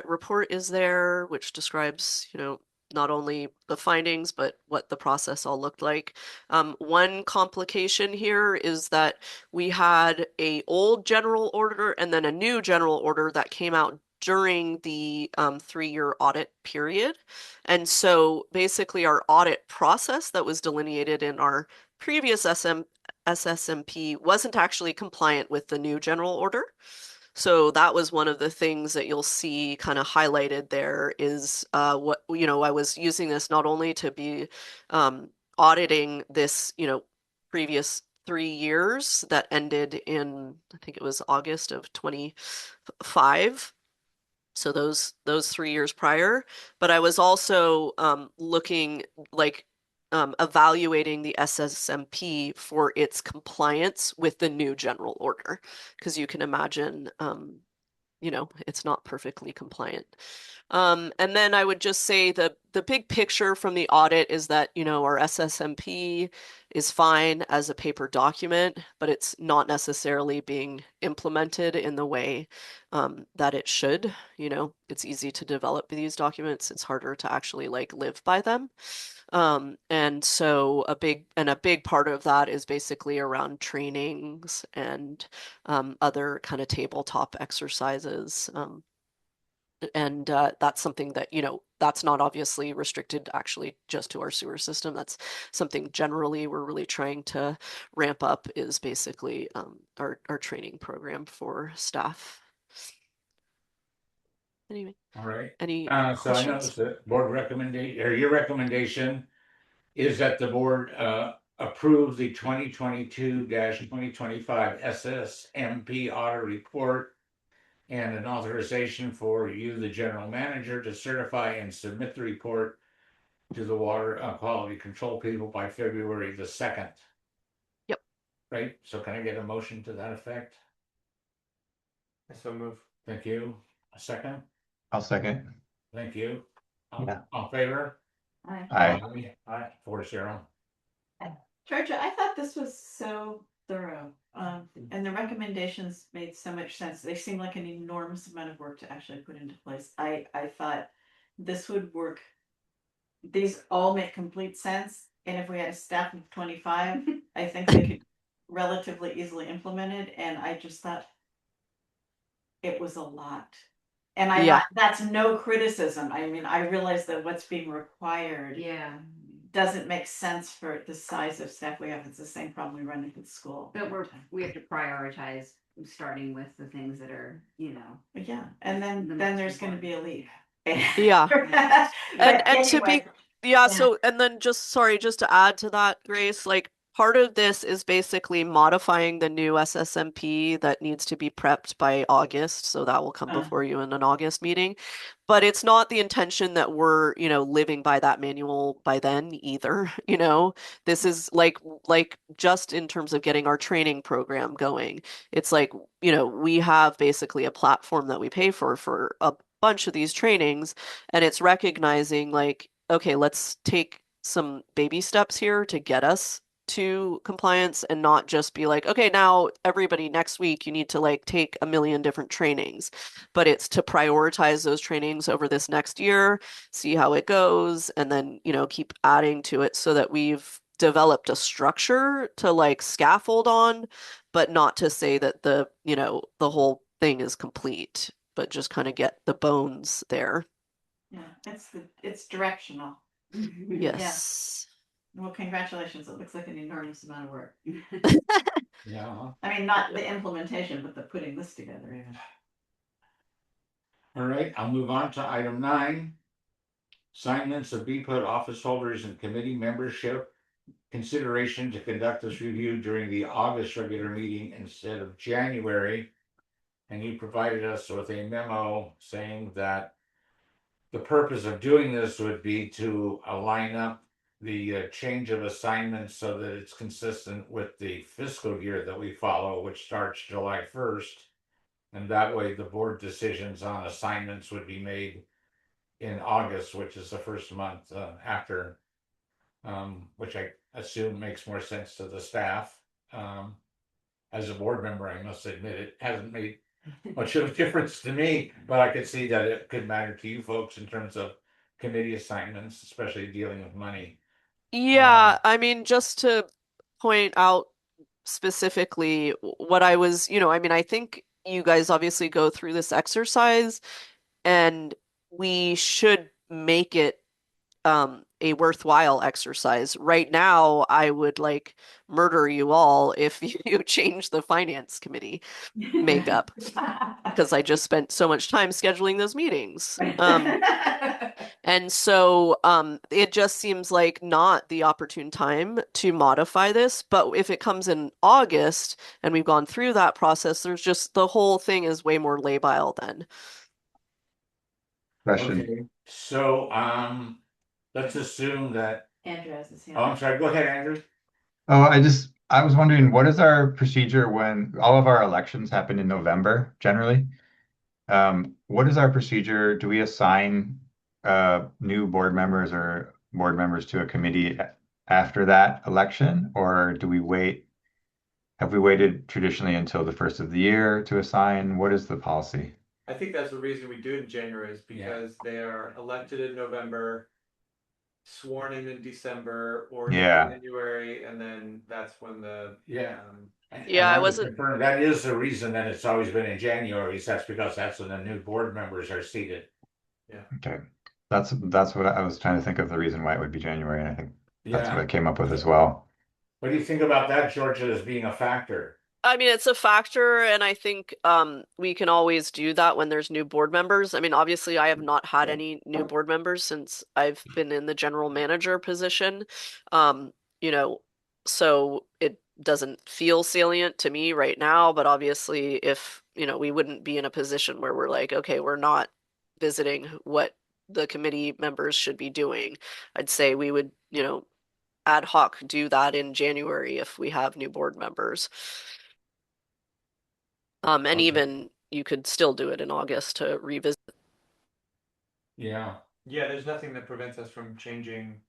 report is there, which describes, you know, not only the findings, but what the process all looked like. One complication here is that we had a old general order and then a new general order that came out during the 3-year audit period. And so basically our audit process that was delineated in our previous SSMP wasn't actually compliant with the new general order. So that was one of the things that you'll see kind of highlighted there is what, you know, I was using this not only to be auditing this, you know, previous 3 years that ended in, I think it was August of 25. So those 3 years prior, but I was also looking like evaluating the SSMP for its compliance with the new general order, because you can imagine, you know, it's not perfectly compliant. And then I would just say the big picture from the audit is that, you know, our SSMP is fine as a paper document, but it's not necessarily being implemented in the way that it should. You know, it's easy to develop these documents. It's harder to actually like live by them. And so a big part of that is basically around trainings and other kind of tabletop exercises. And that's something that, you know, that's not obviously restricted actually just to our sewer system. That's something generally we're really trying to ramp up is basically our training program for staff. Anyway. All right. Any So I questions? noticed that board recommendation, or your recommendation is that the board approve the 2022-2025 SSMP audit report and an authorization for you, the general manager, to certify and submit the report to the water quality control people by February the 2nd. Yep. Right, so can I get a motion to that effect? So move. Thank you. A second? I'll second. Thank you. Yeah. All in favor? Aye. Aye. Aye, 4-0. Georgia, I thought this was so thorough, and the recommendations made so much sense. They seemed like an enormous amount of work to actually put into place. I thought this would work. These all make complete sense, and if we had a staff of 25, I think they could relatively easily implement it, and I just thought it was a lot. And I Yeah. thought that's no criticism. I mean, I realize that what's being required Yeah, doesn't make sense for the size of staff we have. It's the same problem we run into school. but we have to prioritize starting with the things that are, you know. Yeah, and then The then most there's going to be a leave. Yeah. But And to be, anyway, yeah, so, and then just to add to that, Grace, like part of this is basically modifying the new SSMP that needs to be prepped by August. So that will come before you in an August meeting. But it's not the intention that we're, you know, living by that manual by then either. You know, this is like just in terms of getting our training program going. It's like, you know, we have basically a platform that we pay for a bunch of these trainings, and it's recognizing like, okay, let's take some baby steps here to get us to compliance and not just be like, okay, now everybody next week you need to like take a million different trainings, but it's to prioritize those trainings over this next year, see how it goes, and then, keep adding to it so that we've developed a structure to like scaffold on, but not to say that the whole thing is complete, but just kind of get the bones there. Yeah, it's directional. Yes. Well, congratulations. It looks like an enormous amount of work. Yeah. I mean, not the implementation, but the putting this together even. All right, I'll move on to item 9. Assignments of BPUT office holders and committee membership. Consideration to conduct this review during the August regular meeting instead of January. And you provided us with a memo saying that the purpose of doing this would be to align up the change of assignments so that it's consistent with the fiscal year that we follow, which starts July 1st. And that way the board decisions on assignments would be made in August, which is the first month after, which I assume makes more sense to the staff. As a board member, I must admit it hasn't made much of a difference to me, but I could see that it could matter to you folks in terms of committee assignments, especially dealing with money. Yeah, I mean, just to point out specifically what I was, I think you guys obviously go through this exercise and we should make it a worthwhile exercise. Right now, I would like murder you all if you change the finance committee makeup because I just spent so much time scheduling those meetings. And so it just seems like not the opportune time to modify this. But if it comes in August and we've gone through that process, there's just the whole thing is way more labile then. Question. Okay, so let's assume that. Andrew has his hand Oh, I'm up. sorry. Go ahead, Andrew. Oh, I was wondering, what is our procedure when all of our elections happen in November generally? What is our procedure? Do we assign new board members or board members to a committee after that election, or do we wait? Have we waited traditionally until the first of the year to assign? What is the policy? I think that's the reason we do it in January is because they are elected in November, sworn in December or Yeah. January, and then that's when the Yeah. Yeah, I want to wasn't- confirm, that is the reason that it's always been in January. That's because that's when the new board members are seated. Okay. That's what I was trying to think of the reason why it would be January, and I think that's what I Yeah. came up with as well. What do you think about that, Georgia, as being a factor? I mean, it's a factor, and I think we can always do that when there's new board members. I mean, obviously, I have not had any new board members since I've been in the general manager position. You know, so it doesn't feel salient to me right now, but obviously, if, we wouldn't be in a position where we're like, okay, we're not visiting what the committee members should be doing. I'd say we would, ad hoc do that in January if we have new board members. And Okay. even you could still do it in August to revisit. Yeah. Yeah, there's nothing that prevents us from changing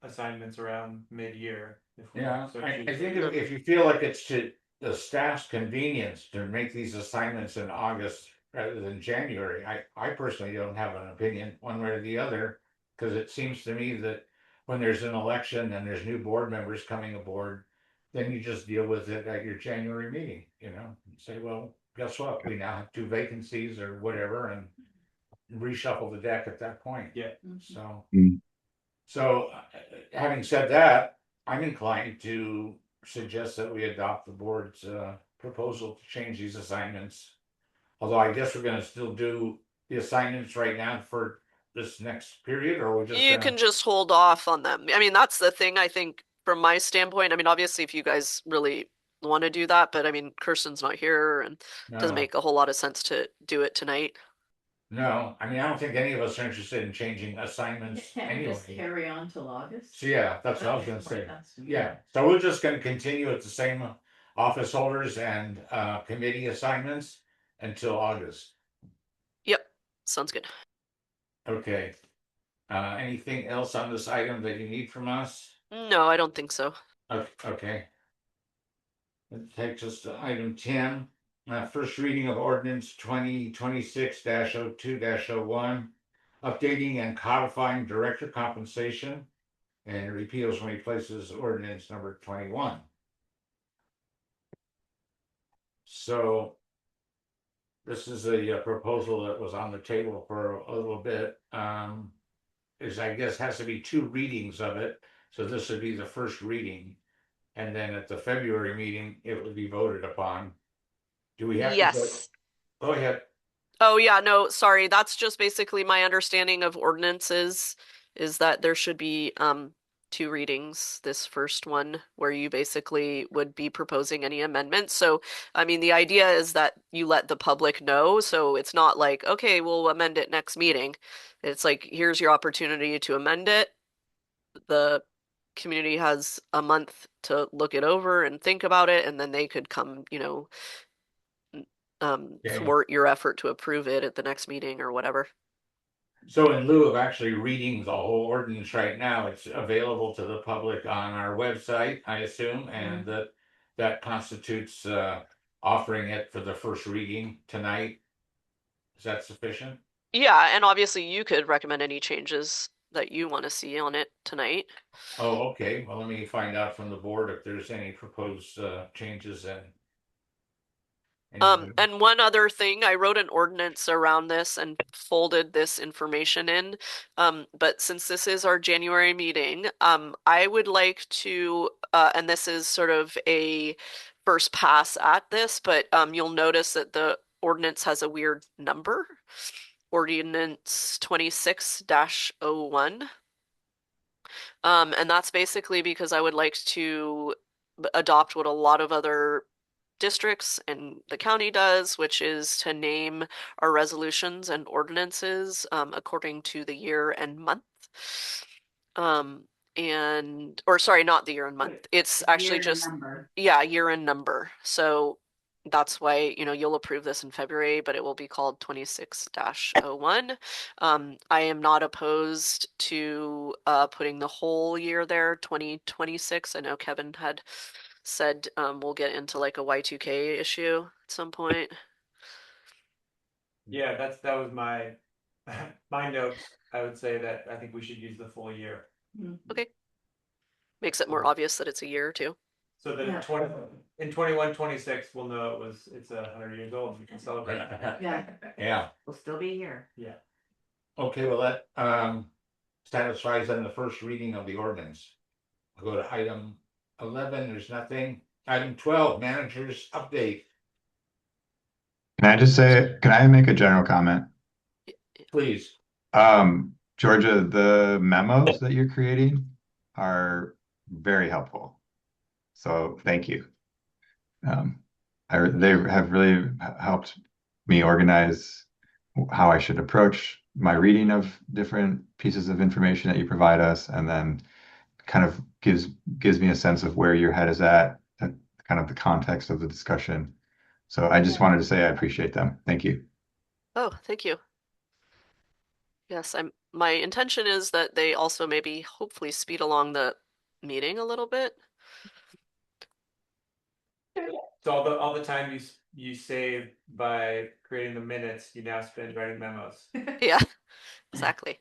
assignments around mid-year. If we Yeah, so I choose. think if you feel like it's to the staff's convenience to make these assignments in August rather than January, I personally don't have an opinion one way or the other. Cause it seems to me that when there's an election and there's new board members coming aboard, then you just deal with it at your January meeting, say, well, guess what? We now have 2 vacancies or whatever and reshuffle the deck at that point. Yeah. So. Mm. So, having said that, I'm inclined to suggest that we adopt the board's proposal to change these assignments. Although I guess we're gonna still do the assignments right now for this next period, or we're just You gonna. can just hold off on them. I mean, that's the thing, I think, from my standpoint. I mean, obviously, if you guys really want to do that, but I mean, Kirsten's not here and it doesn't No. make a whole lot of sense to do it tonight. No, I mean, I don't think any of us are interested in changing assignments Can't we just anyway. carry on till August? So yeah, that's what I was gonna That makes more say. sense to me. Yeah, so we're just gonna continue with the same office holders and committee assignments until August. Yep, sounds good. Okay. Anything else on this item that you need from us? No, I don't think so. Okay. That takes us to item 10, first reading of ordinance 2026-02-01, updating and codifying director compensation, and repeals and replaces ordinance number 21. So this is a proposal that was on the table for a little bit. Is, I guess, has to be 2 readings of it, so this would be the first reading. And then at the February meeting, it would be voted upon. Do we have to Yes. go ahead? Oh, yeah, no, sorry. That's just basically my understanding of ordinances is that there should be 2 readings. This first one where you basically would be proposing any amendments. So, I mean, the idea is that you let the public know. So it's not like, okay, we'll amend it next meeting. It's like, here's your opportunity to amend it. The community has a month to look it over and think about it, and then they could come, Okay. thwart your effort to approve it at the next meeting or whatever. So in lieu of actually reading the whole ordinance right now, it's available to the public on our website, I assume, and that constitutes offering it for the first reading tonight. Is that sufficient? Yeah, and obviously you could recommend any changes that you want to see on it tonight. Oh, okay. Well, let me find out from the board if there's any proposed changes and. And one other thing, I wrote an ordinance around this and folded this information in. But since this is our January meeting, I would like to, and this is sort of a first pass at this, but you'll notice that the ordinance has a weird number. Ordinance 26-01. And that's basically because I would like to adopt what a lot of other districts and the county does, which is to name our resolutions and ordinances according to the year and month. Or sorry, not the year and month. It's actually just, yeah, year and number. So that's why, you'll approve this in February, but it will be called 26-01. I am not opposed to putting the whole year there, 2026. I know Kevin had said we'll get into like a Y2K issue at some point. Yeah, that was my my notes. I would say that I think we should use the full year. Okay. Makes it more obvious that it's a year too. So that in 21-26, we'll know it's 100 years old. We can celebrate. Yeah. Yeah. We'll still be here. Yeah. Okay, well, that satisfies then the first reading of the ordinance. I'll go to item 11, there's nothing. Item 12, managers update, Can I make a general comment? please. Georgia, the memos that you're creating are very helpful. So thank you. They have really helped me organize how I should approach my reading of different pieces of information that you provide us, and then kind of gives me a sense of where your head is at, kind of the context of the discussion. So I just wanted to say I appreciate them. Thank you. Oh, thank you. Yes, my intention is that they also maybe hopefully speed along the meeting a little bit. So all the time you save by creating the minutes, you now spend writing memos. Yeah, exactly.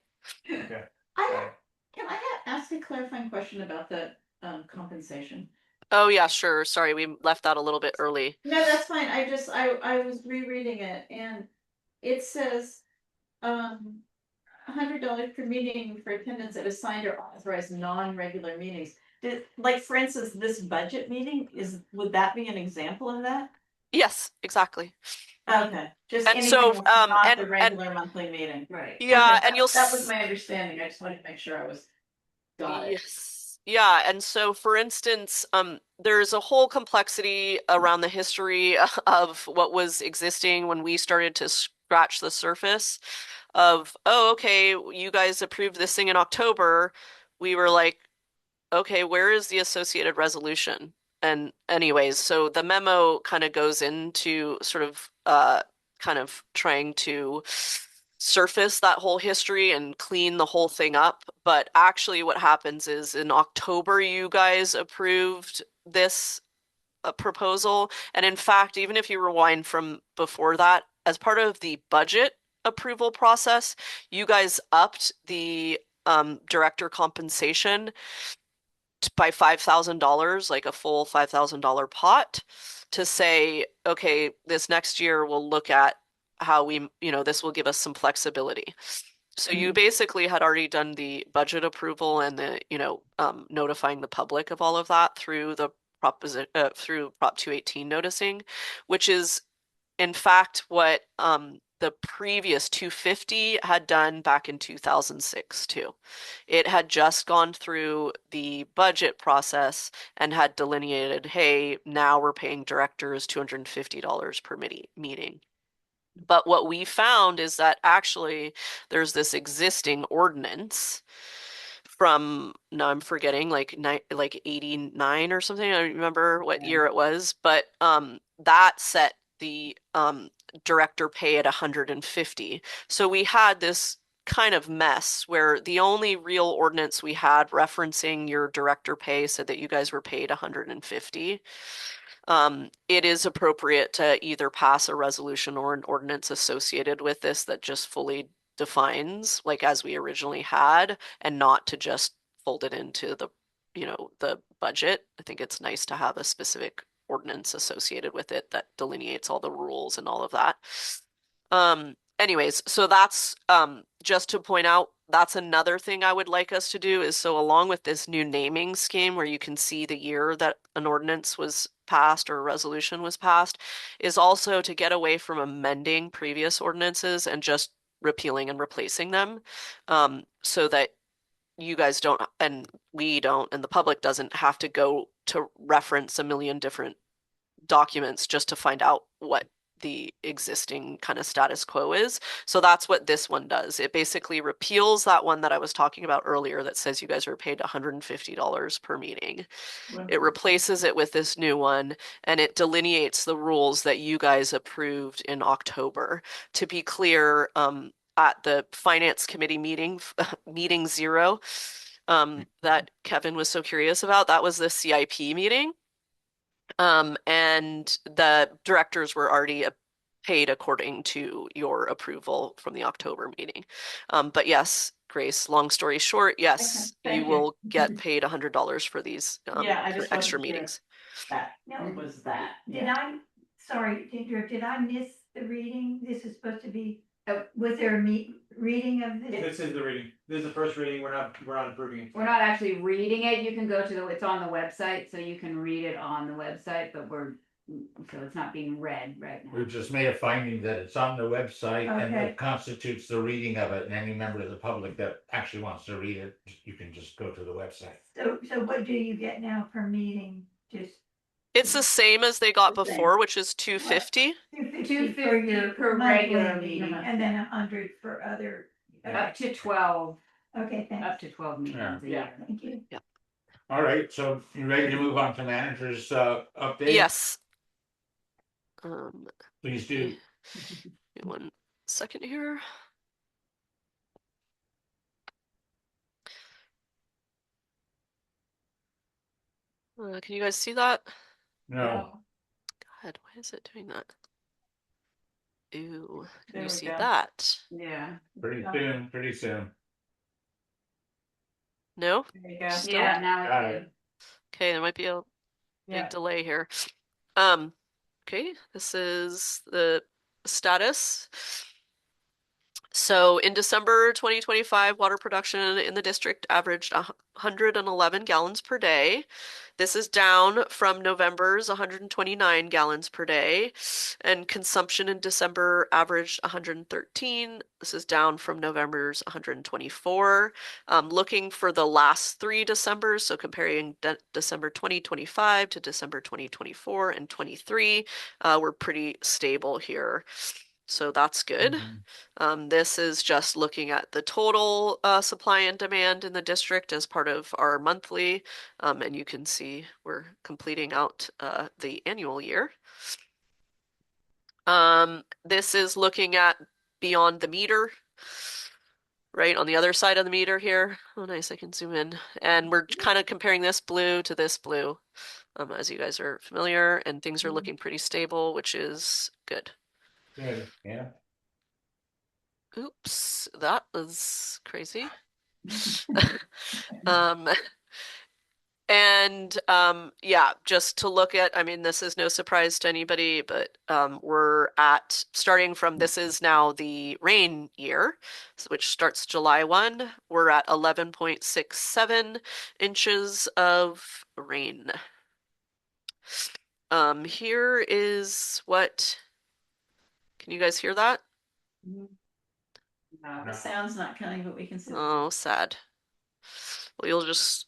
Okay. Can I ask a clarifying question about the compensation? Oh yeah, sure. Sorry, we left that a little bit early. No, that's fine. I was rereading it and it says $100 per meeting for attendance at assigned or authorized non-regular meetings. Like for instance, this budget meeting would that be an example of that? Yes, exactly. Okay, just And anything so, that's not and- the regular monthly meeting. Right. Yeah, Okay, and you'll that was my understanding. I just wanted to make sure I was got it. Yes. Yeah, and so for instance, there's a whole complexity around the history of what was existing when we started to scratch the surface of, oh, okay, you guys approved this thing in October. We were like, okay, where is the associated resolution? And anyways, so the memo kind of goes into sort of kind of trying to surface that whole history and clean the whole thing up. But actually what happens is in October, you guys approved this proposal. And in fact, even if you rewind from before that, as part of the budget approval process, you guys upped the director compensation by $5,000, like a full $5,000 pot, to say, okay, this next year we'll look at how we, this will give us some flexibility. So you basically had already done the budget approval and the, notifying the public of all of that through the through Prop 218 noticing, which is in fact what the previous 250 had done back in 2006 too. It had just gone through the budget process and had delineated, hey, now we're paying directors $250 per meeting. But what we found is that actually there's this existing ordinance from, now I'm forgetting, like 89 or something. I don't remember what year it was, but that set the director pay at 150. So we had this kind of mess where the only real ordinance we had referencing your director pay said that you guys were paid 150. It is appropriate to either pass a resolution or an ordinance associated with this that just fully defines, like as we originally had, and not to just fold it into the, the budget. I think it's nice to have a specific ordinance associated with it that delineates all the rules and all of that. Anyways, so that's just to point out, that's another thing I would like us to do is, so along with this new naming scheme where you can see the year that an ordinance was passed or a resolution was passed, is also to get away from amending previous ordinances and just repealing and replacing them, so that you guys don't, and we don't, and the public doesn't have to go to reference a million different documents just to find out what the existing kind of status quo is. So that's what this one does. It basically repeals that one that I was talking about earlier that says you guys are paid $150 per meeting. It replaces it with this new one, and it delineates the rules that you guys approved in October. To be clear, at the Finance Committee meeting, meeting 0, that Kevin was so curious about, that was the CIP meeting. And the directors were already paid according to your approval from the October meeting. But yes, Grace, long story short, yes, Okay, thank you you. will get paid $100 for these Yeah, I for just extra wasn't sure. meetings. That No, was that. Did Yeah. I, sorry to interrupt, did I miss the reading? This is supposed to be, was there a reading of this? This is the reading. This is the first reading. We're not approving it. We're not actually reading it. You can go to it's on the website, so you can read it on the website, but so it's not being read right now. We've just made a finding that it's on the website and Okay. that constitutes the reading of it, and any member of the public that actually wants to read it, you can just go to the website. So what do you get now per meeting? Just It's the same as they got The same. before, which is $250. $250 for 250 your per monthly regular meeting, meeting. and then 100 for other. Up to 12, Okay, up thanks. to 12 meetings a Yeah. year. Thank you. All right, so you ready to move on to managers update? Yes. Please do. Give me 1 second here. Can you guys see that? No, God, why is it doing that? Ooh, can There you we see go. that? Yeah. pretty soon. No? There you go. Still? Yeah, now Got it's it. good. Okay, there might be a Yeah. big delay here. Okay, this is the status. So in December 2025, water production in the district averaged 111 gallons per day. This is down from November's 129 gallons per day. And consumption in December averaged 113. This is down from November's 124. Looking for the last 3 Decembers, so comparing December 2025 to December 2024 and 23, we're pretty stable here. So that's good. This is just looking at the total supply and demand in the district as part of our monthly, and you can see we're completing out the annual year. This is looking at beyond the meter right on the other side of the meter here. Oh, nice, I can zoom in. And we're kind of comparing this blue to this blue, as you guys are familiar, and things are looking pretty stable, which is good. Good, yeah. Oops, that was crazy. Um, and yeah, just to look at, I mean, this is no surprise to anybody, but we're at, starting from, this is now the rain year, which starts July 1, we're at 11.67 inches of rain. Here is what, can you guys hear that? The sound's not coming, but we can see. Oh, sad. Well, you'll just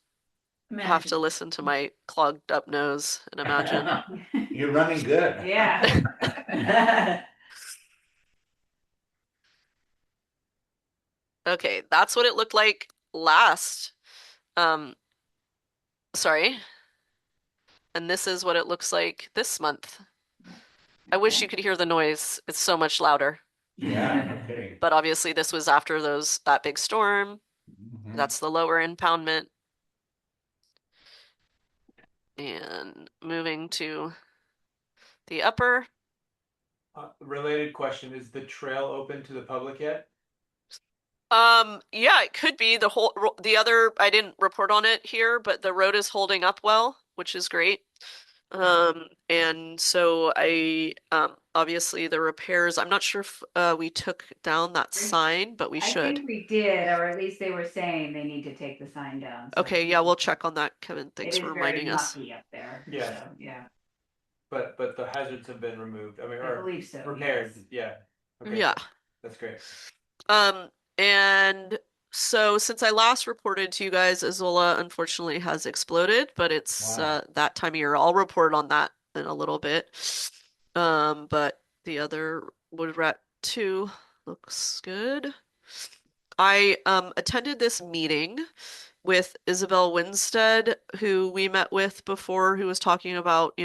have to listen to my clogged up nose and imagine. You're running good. Yeah. Okay, that's what it looked like last. Sorry. And this is what it looks like this month. I wish you could hear the noise. It's so much louder. Yeah, okay. But obviously this was after that big storm. Mhm. That's the lower impoundment. And moving to the upper. Related question, is the trail open to the public yet? Yeah, it could be the other, I didn't report on it here, but the road is holding up well, which is great. And so obviously the repairs, I'm not sure if we took down that sign, but we I should. think we did, or at least they were saying they need to take the sign down. So Okay, yeah, we'll check on that, Kevin. Thanks it for is reminding very us. mucky up there. Yeah. So, yeah, But the hazards have been removed, I mean, I or believe so. repaired, yes. yeah. Okay, Yeah. that's great. And so since I last reported to you guys, Azola unfortunately has exploded, but it's Wow. that time of year. I'll report on that in a little bit. But the other Wood Rat 2 looks good. I attended this meeting with Isabel Winstead, who we met with before, who was talking about,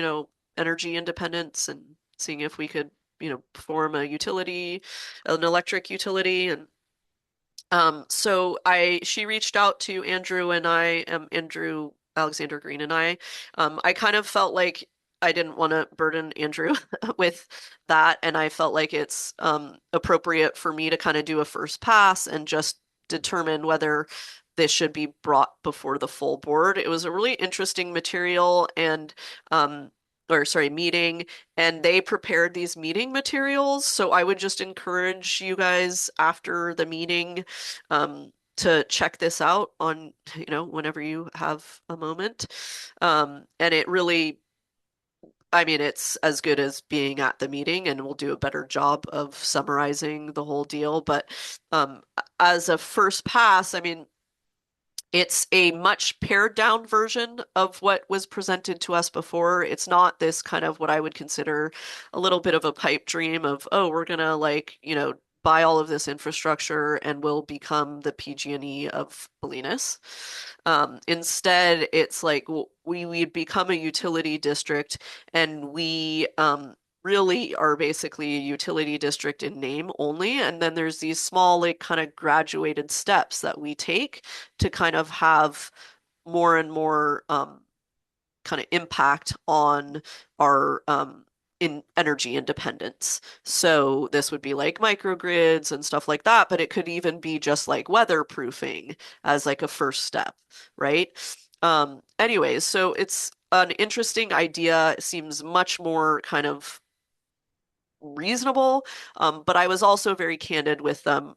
energy independence and seeing if we could, form an electric utility. And so she reached out to Andrew and Andrew Alexander Green and I kind of felt like I didn't want to burden Andrew with that, and I felt like it's appropriate for me to kind of do a first pass and just determine whether this should be brought before the full board. It was a really interesting material and meeting, and they prepared these meeting materials. So I would just encourage you guys after the meeting to check this out on, whenever you have a moment. And it really, I mean, it's as good as being at the meeting, and we'll do a better job of summarizing the whole deal. But as a first pass, I mean, it's a much pared down version of what was presented to us before. It's not this kind of what I would consider a little bit of a pipe dream of, oh, we're gonna buy all of this infrastructure and we'll become the PG&E of Bolinas. Instead, it's like we'd become a utility district, and we really are basically a utility district in name only. And then there's these small, kind of graduated steps that we take to kind of have more and more kind of impact on our in energy independence. So this would be like microgrids and stuff like that, but it could even be just like weatherproofing as like a first step, right? Anyways, so it's an interesting idea. It seems much more kind of reasonable, but I was also very candid with them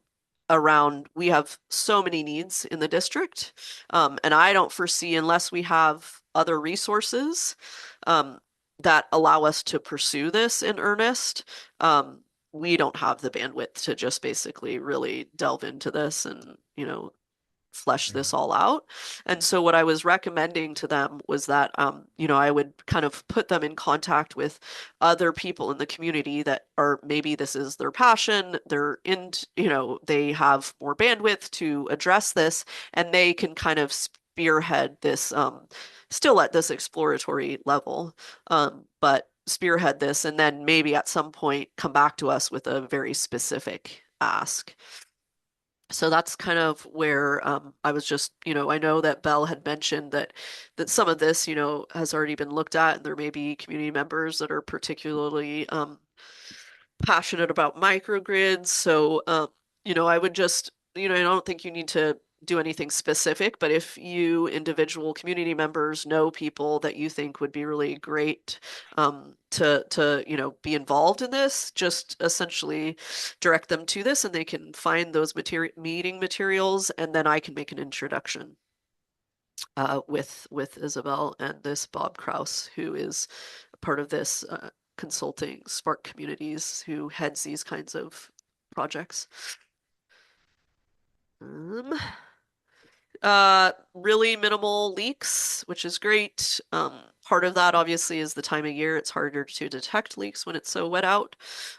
around, we have so many needs in the district, and I don't foresee, unless we have other resources that allow us to pursue this in earnest, we don't have the bandwidth to just basically really delve into this and, flesh this all out. And so what I was recommending to them was that, I would kind of put them in contact with other people in the community that are, maybe this is their passion, they have more bandwidth to address this, and they can kind of spearhead this, still at this exploratory level, but spearhead this, and then maybe at some point come back to us with a very specific ask. So that's kind of where I was just, I know that Belle had mentioned that some of this, has already been looked at, and there may be community members that are particularly passionate about microgrids. So, I would just, I don't think you need to do anything specific, but if you individual community members know people that you think would be really great to be involved in this, just essentially direct them to this and they can find those meeting materials, and then I can make an introduction with Isabel and this Bob Kraus, who is part of this consulting Spark Communities, who heads these kinds of projects. Really minimal leaks, which is great. Part of that obviously is the time of year. It's harder to detect leaks when it's so wet out.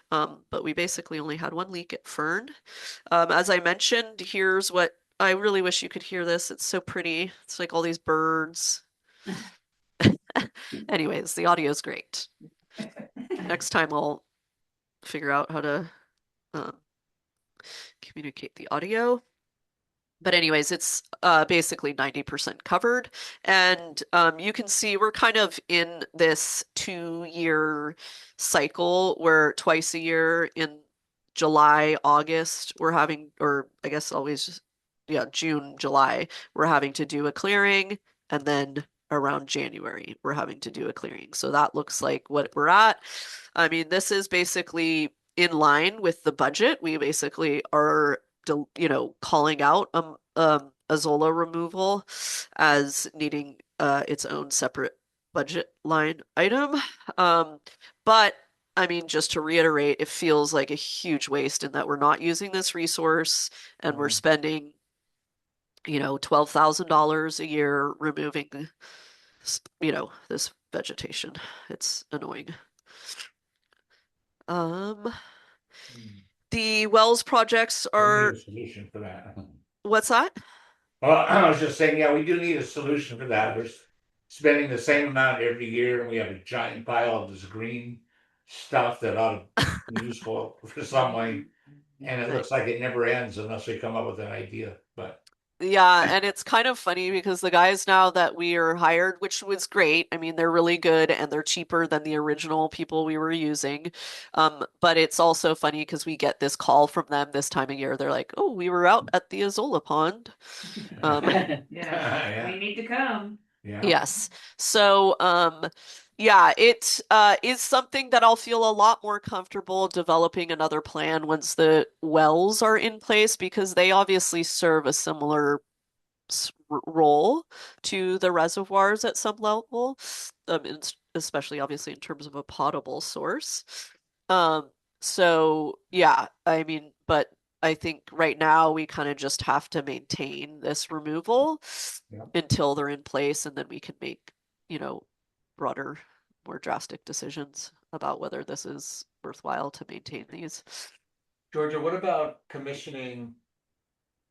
But we basically only had one leak at Fern. As I mentioned, here's what I really wish you could hear this. It's so pretty. It's like all these birds. Anyways, the audio is great. Next time I'll figure out how to communicate the audio. But anyways, it's basically 90% covered. And you can see we're kind of in this 2-year cycle where twice a year in July, August, we're having, or I guess always just, yeah, June, July, we're having to do a clearing. And then around January, we're having to do a clearing. So that looks like what we're at. I mean, this is basically in line with the budget. We basically are calling out Azolla removal as needing its own separate budget line item. But I mean, just to reiterate, it feels like a huge waste in that we're not using this resource and we're spending, $12,000 a year removing, this vegetation. It's annoying. The wells projects We are, need a solution for that. what's that? Well, I was just saying, yeah, we do need a solution for that. We're spending the same amount every year, and we have a giant pile of this green stuff that ought to be useful for some way. And it looks like it never ends unless we come up with an idea, but. Yeah, and it's kind of funny because the guys now that we are hired, which was great. I mean, they're really good and they're cheaper than the original people we were using. But it's also funny because we get this call from them this time of year. They're like, "Oh, we were out at the Azolla Pond." Yeah, Yeah. we need to come. Yeah. Yes. So, yeah, it is something that I'll feel a lot more comfortable developing another plan once the wells are in place, because they obviously serve a similar role to the reservoirs at some level, especially obviously in terms of a potable source. So yeah, I mean, but I think right now we kind of just have to maintain this removal until they're in place, and then we can make, broader, more drastic decisions about whether this is worthwhile to maintain these. Georgia, what about commissioning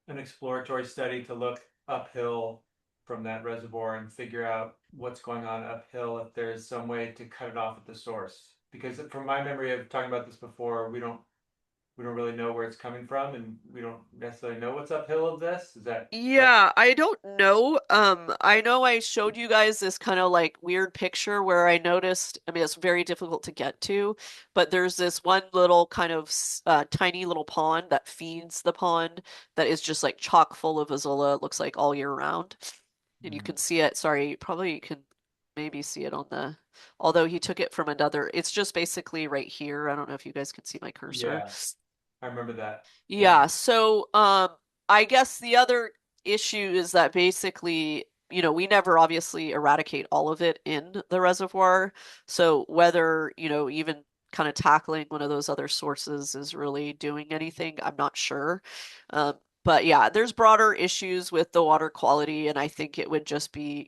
an exploratory study to look uphill from that reservoir and figure out what's going on uphill, if there's some way to cut it off at the source? Because from my memory of talking about this before, we don't really know where it's coming from, and we don't necessarily know what's uphill of this. Is that? Yeah, I don't know. I know I showed you guys this kind of like weird picture where I noticed, I mean, it's very difficult to get to, but there's this one little kind of tiny little pond that feeds the pond that is just like chock full of Azolla, it looks like all year round. And you can see it, sorry, probably you can maybe see it on the, although he took it from another, it's just basically right here. I don't know if you guys can see my cursor. Yeah, I remember that. Yeah, so I guess the other issue is that basically, we never obviously eradicate all of it in the reservoir. So whether, even kind of tackling one of those other sources is really doing anything, I'm not sure. But yeah, there's broader issues with the water quality, and I think it would just be,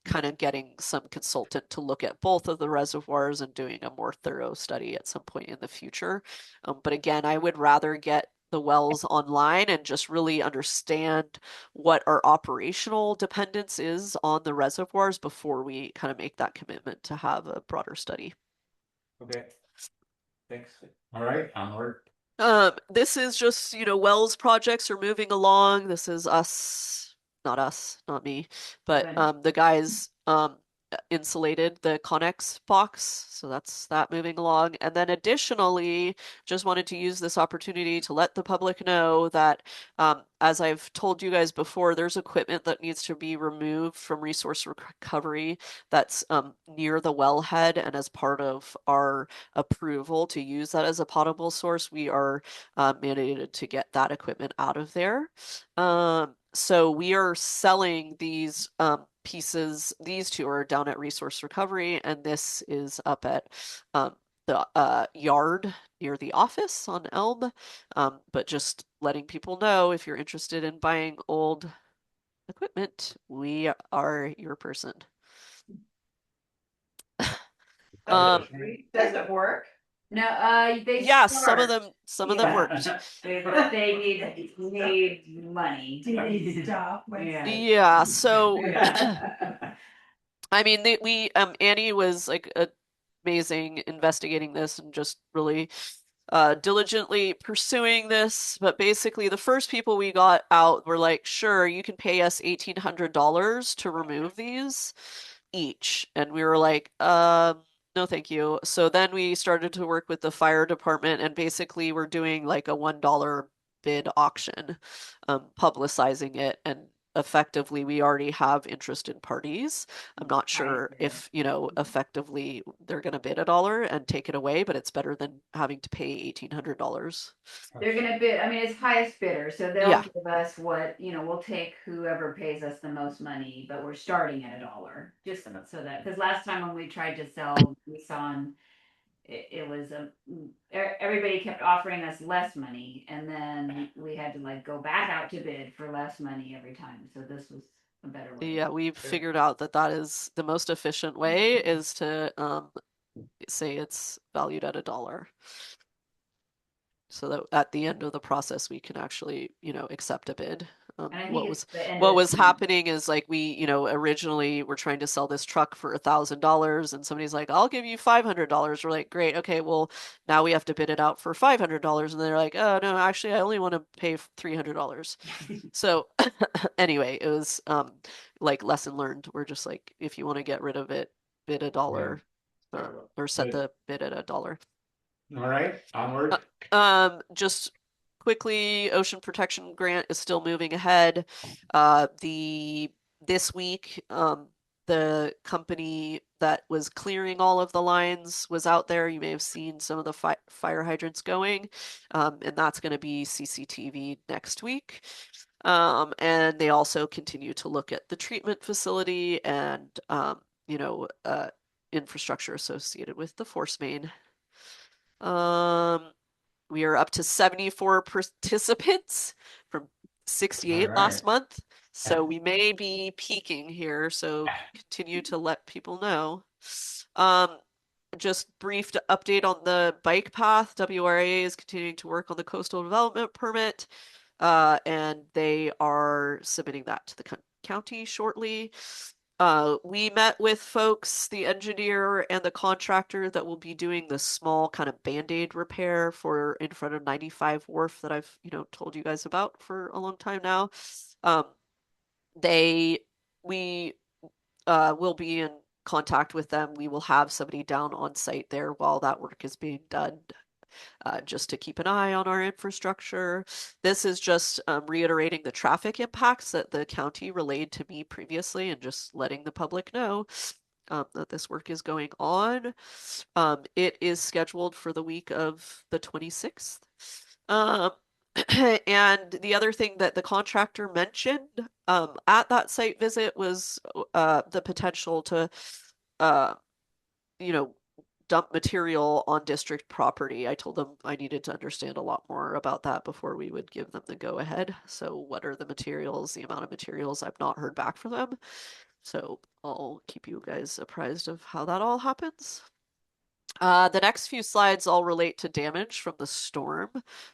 kind of getting some consultant to look at both of the reservoirs and doing a more thorough study at some point in the future. But again, I would rather get the wells online and just really understand what our operational dependence is on the reservoirs before we kind of make that commitment to have a broader study. Okay. Thanks. All right, onward. This is just, Wells projects are moving along. This is us, not me, but Good. the guys insulated the Connex box, so that's that moving along. And then additionally, just wanted to use this opportunity to let the public know that as I've told you guys before, there's equipment that needs to be removed from resource recovery that's near the wellhead, and as part of our approval to use that as a potable source, we are mandated to get that equipment out of there. So we are selling these pieces. These two are down at Resource Recovery, and this is up at the yard near the office on Elm. But just letting people know, if you're interested in buying old equipment, we are your person. Does it work? No, they Yeah, some of start. them worked. They need money. Do they stop? Yeah. Yeah, so Yeah. I mean, Annie was like amazing investigating this and just really diligently pursuing this. But basically, the first people we got out were like, sure, you can pay us $1,800 to remove these each. And we were like, no, thank you. So then we started to work with the fire department, and basically we're doing like a $1 bid auction, publicizing it, and effectively we already have interested parties. I'm not sure if, effectively they're going to bid $1 and take it away, but it's better than having to pay $1,800. They're gonna bid, I mean, it's highest bidder, so they'll Yeah. give us what, we'll take whoever pays us the most money, but we're starting at $1. Just so that, because last time when we tried to sell Nissan, it was everybody kept offering us less money, and then we had to like go back out to bid for less money every time. So this was a better way. Yeah, we've figured out that is the most efficient way, is to say it's valued at $1. So that at the end of the process we can actually, accept a bid. And I think What it's the end what of was the- happening is like we, originally were trying to sell this truck for $1,000, and somebody's like, I'll give you $500. We're like, great, okay, well now we have to bid it out for $500, and they're like, oh no, actually I only want to pay $300. So anyway, it was like lesson learned. We're just like, if you want to get rid of it, bid $1, or set the bid at $1. All right, onward. Just quickly, Ocean Protection Grant is still moving ahead. This week, the company that was clearing all of the lines was out there. You may have seen some of the fire hydrants going, and that's going to be CCTV next week. And they also continue to look at the treatment facility and, infrastructure associated with the force main. We are up to 74 participants from 68 last month. So we may be peaking here. So continue to let people know. Just brief update on the bike path. WRA is continuing to work on the coastal development permit. And they are submitting that to the county shortly. We met with folks, the engineer and the contractor that will be doing the small kind of Band-Aid repair for in front of 95 Wharf that I've, told you guys about for a long time now. We will be in contact with them. We will have somebody down on site there while that work is being done. Just to keep an eye on our infrastructure. This is just reiterating the traffic impacts that the county relayed to me previously, and just letting the public know that this work is going on. It is scheduled for the week of the 26th. And the other thing that the contractor mentioned at that site visit was the potential to, dump material on district property. I told them I needed to understand a lot more about that before we would give them the go ahead. So what are the materials, the amount of materials? I've not heard back from them. So I'll keep you guys apprised of how that all happens. The next few slides all relate to damage from the storm.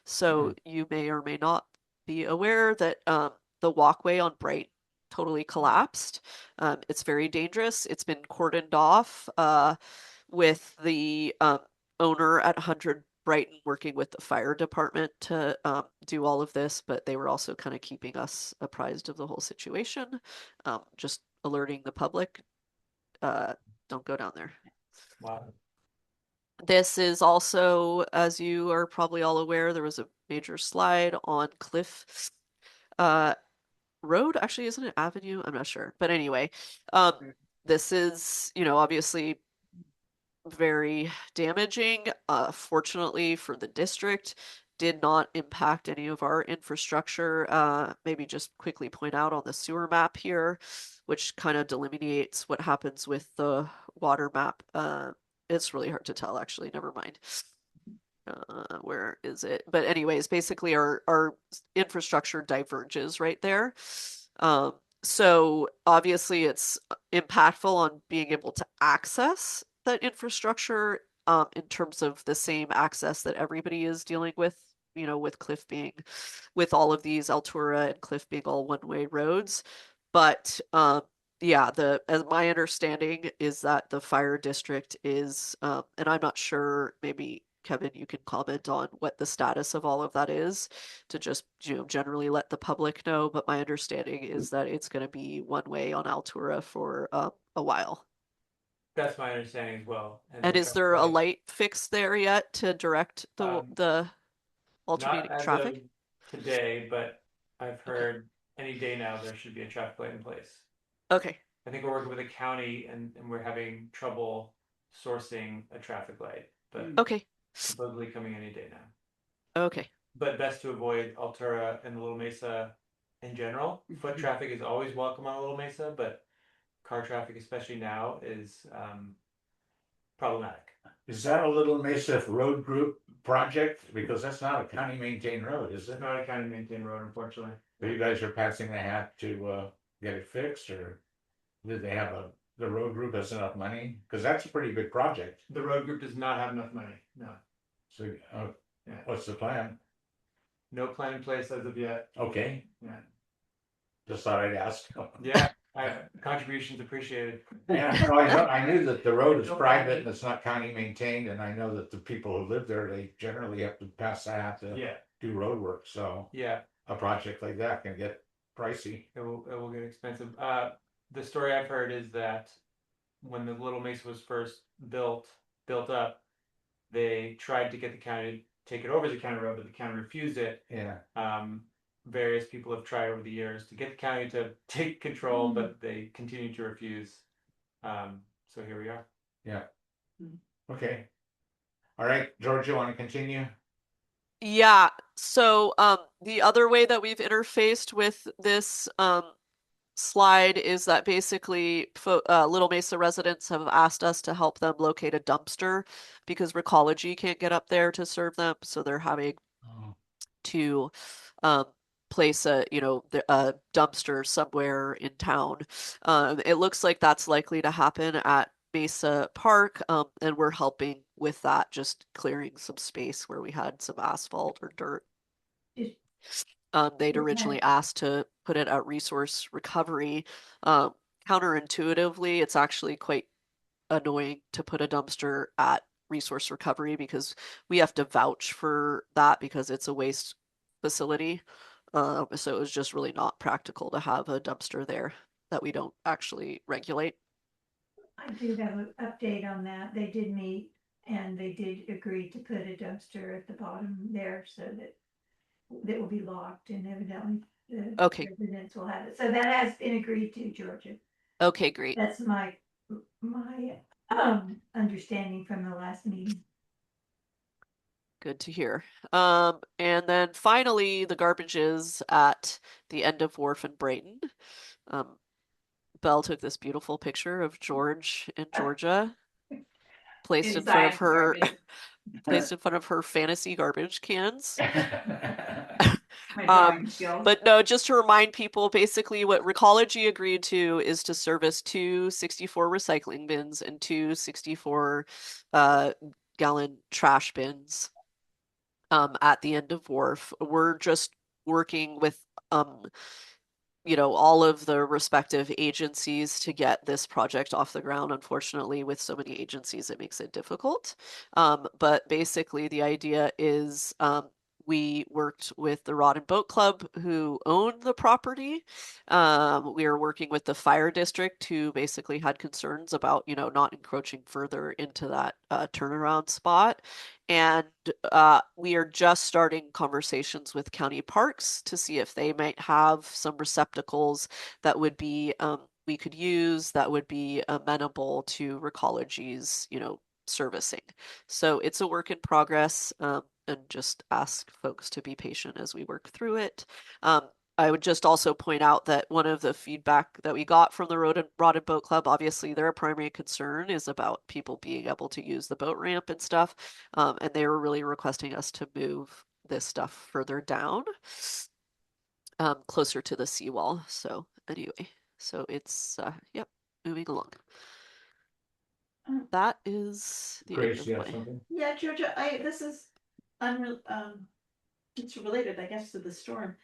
So you may or may not be aware that the walkway on Bright totally collapsed. It's very dangerous. It's been cordoned off with the owner at 100 Brighton working with the fire department to do all of this, but they were also kind of keeping us apprised of the whole situation, just alerting the public, don't go down there. Wow. This is also, as you are probably all aware, there was a major slide on Cliff Road. Actually, isn't it Avenue? I'm not sure. But anyway, this is, obviously very damaging. Fortunately for the district, did not impact any of our infrastructure. Maybe just quickly point out on the sewer map here, which kind of delineates what happens with the water map. It's really hard to tell, actually. Never mind. Where is it? But anyways, basically our infrastructure diverges right there. So obviously it's impactful on being able to access that infrastructure in terms of the same access that everybody is dealing with, with Cliff being, with all of these Altura and Cliff being all one-way roads. But yeah, as my understanding is that the fire district is, and I'm not sure, maybe Kevin, you can comment on what the status of all of that is to just, generally let the public know. But my understanding is that it's going to be one way on Altura for a while. That's my understanding as well. And is there a light fix there yet to direct the alternating not as traffic? of today, but I've heard any day now there should be a traffic light in place. Okay. I think we're working with the county and we're having trouble sourcing a traffic light, but Okay. supposedly coming any day now. Okay. But best to avoid Altura and the Little Mesa in general. Foot traffic is always welcome on Little Mesa, but car traffic, especially now, is problematic. Is that a Little Mesa road group project? Because that's not a county maintained road, is it? It's not a county maintained road, unfortunately. So you guys are passing the hat to get it fixed, or did they have the road group has enough money? Because that's a pretty big project. The road group does not have enough money. No. So Yeah. what's the plan? No plan in place as of yet. Okay, Yeah. just thought I'd ask. Yeah. Contributions appreciated. Yeah, no, I knew that the road is private and it's not county maintained, and I know that the people who live there, they generally have to pass the hat to Yeah. do road work, so Yeah. a project like that can get pricey. It will get expensive. The story I've heard is that when the Little Mesa was first built up, they tried to get the county to take it over as a county road, but the county refused it. Yeah. Various people have tried over the years to get the county to take control, but they continue to refuse. So here we are. Yeah. Okay. All right, George, you want to continue? Yeah. So the other way that we've interfaced with this slide is that basically Little Mesa residents have asked us to help them locate a dumpster because Recology can't get up there to serve them, so they're having to place a dumpster somewhere in town. It looks like that's likely to happen at Mesa Park, and we're helping with that, just clearing some space where we had some asphalt or dirt. They'd originally asked to put it at resource recovery. Counterintuitively, it's actually quite annoying to put a dumpster at resource recovery because we have to vouch for that because it's a waste facility. So it was just really not practical to have a dumpster there that we don't actually regulate. I do have an update on that. They did meet and they did agree to put a dumpster at the bottom there so that it will be locked and evidently the residents will have it. So that has been agreed to, Georgia. Okay, great. That's my understanding from the last meeting. Good to hear. And then finally, the garbage is at the end of Wharf and Brayton. Belle took this beautiful picture of George in Georgia, placed in front of her, placed in front of her fantasy garbage cans. But no, just to remind people, basically what Recology agreed to is to service 2 64 recycling bins and 2 64 gallon trash bins at the end of Wharf. We're just working with you know, all of the respective agencies to get this project off the ground. Unfortunately, with so many agencies, it makes it difficult. But basically, the idea is we worked with the Rod and Boat Club who owned the property. We were working with the fire district who basically had concerns about, you know, not encroaching further into that turnaround spot. And we are just starting conversations with county parks to see if they might have some receptacles that would be we could use that would be amenable to Recology's, you know, servicing. So it's a work in progress, and just ask folks to be patient as we work through it. I would just also point out that one of the feedback that we got from the Rod and Boat Club, obviously their primary concern is about people being able to use the boat ramp and stuff. And they were really requesting us to move this stuff further down, closer to the seawall. So anyway, so it's, yep, moving along. That is the end Grace, of you have my. something? Yeah, Georgia, this is it's related, I guess, to the storm.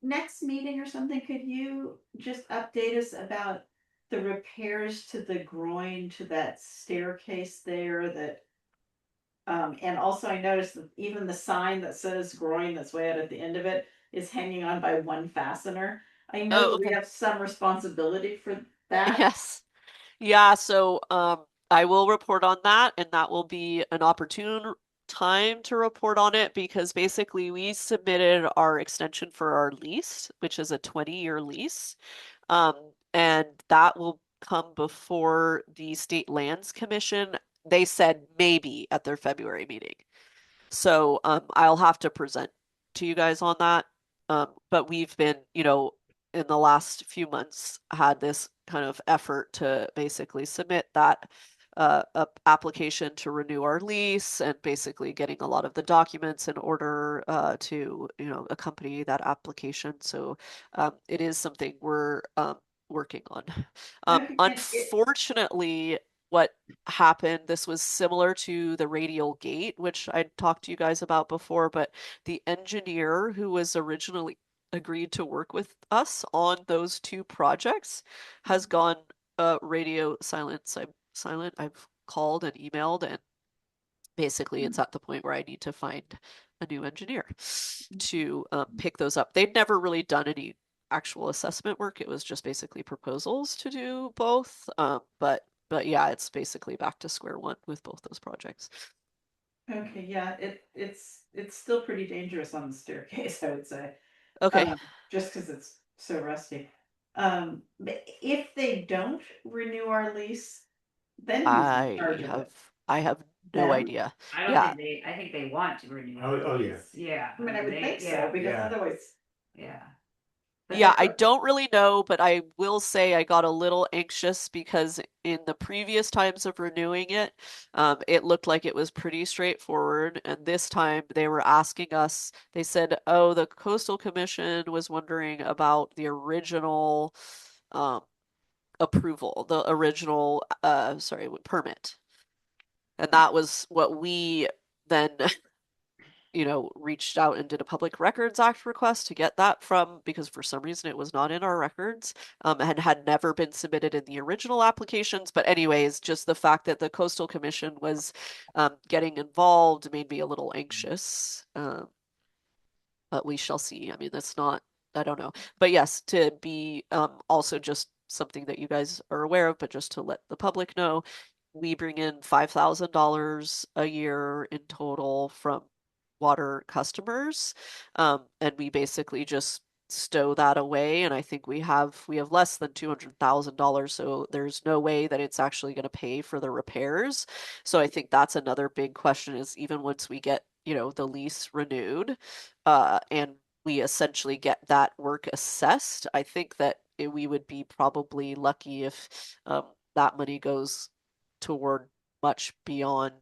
Next meeting or something, could you just update us about the repairs to the groin to that staircase there that and also I noticed that even the sign that says groin that's way out at the end of it is hanging on by one fastener. I know Oh, that we okay. have some responsibility for that. Yes. Yeah, so I will report on that, and that will be an opportune time to report on it because basically we submitted our extension for our lease, which is a 20-year lease. And that will come before the State Lands Commission. They said maybe at their February meeting. So I'll have to present to you guys on that. But we've been, you know, in the last few months had this kind of effort to basically submit that application to renew our lease and basically getting a lot of the documents in order to, you know, accompany that application. So it is something we're working on. Okay, Unfortunately, what happened, this was similar to the radial gate, which I talked to you guys about before, but the engineer who was originally agreed to work with us on those two projects has gone radio silence. I'm silent. I've called and emailed, and basically it's at the point where I need to find a new engineer to pick those up. They'd never really done any actual assessment work. It was just basically proposals to do both. But yeah, it's basically back to square one with both those projects. Okay, yeah, it's still pretty dangerous on the staircase, I would say. Okay. Just because it's so rusty. But if they don't renew our lease, then who's in charge of it? I have no Them? idea. I don't Yeah. think I think they want to renew. Oh, yeah. Yeah. I mean, I would they- think so, yeah, because Yeah. otherwise, Yeah. But Yeah, the I co- don't really know, but I will say I got a little anxious because in the previous times of renewing it, it looked like it was pretty straightforward. And this time they were asking us, they said, oh, the Coastal Commission was wondering about the original approval, the original, sorry, permit. And that was what we then you know, reached out and did a Public Records Act request to get that from, because for some reason it was not in our records, and had never been submitted in the original applications. But anyways, just the fact that the Coastal Commission was getting involved made me a little anxious. But we shall see. I mean, that's not, I don't know. But yes, to be also just something that you guys are aware of, but just to let the public know, we bring in $5,000 a year in total from water customers. And we basically just stow that away. And I think we have less than $200,000. So there's no way that it's actually going to pay for the repairs. So I think that's another big question is even once we get, you know, the lease renewed, and we essentially get that work assessed, I think that we would be probably lucky if that money goes toward much beyond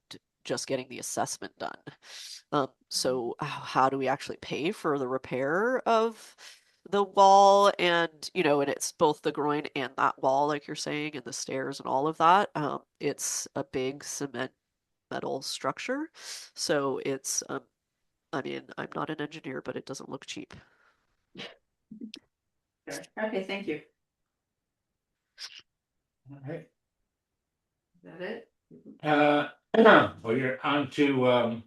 just getting the assessment done. So how do we actually pay for the repair of the wall? And, you know, and it's both the groin and that wall, like you're saying, and the stairs and all of that. It's a big cement metal structure. So it's, I mean, I'm not an engineer, but it doesn't look cheap. Okay, thank you. All right. Is that it? Well, you're on to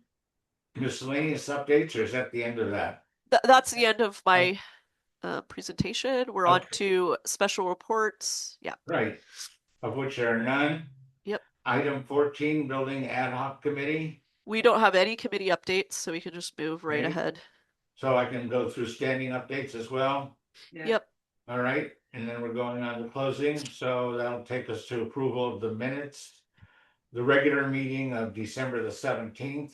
miscellaneous updates, or is that the end of that? That's the end of my presentation. We're on Okay. to special reports. Yeah. Right, of which there are none. Yep. Item 14, building ad hoc committee. We don't have any committee updates, so we can just move right Okay. ahead. So I can go through standing updates as well. Yeah. Yep. All right, and then we're going on to closing, so that'll take us to approval of the minutes. The regular meeting of December the 17th.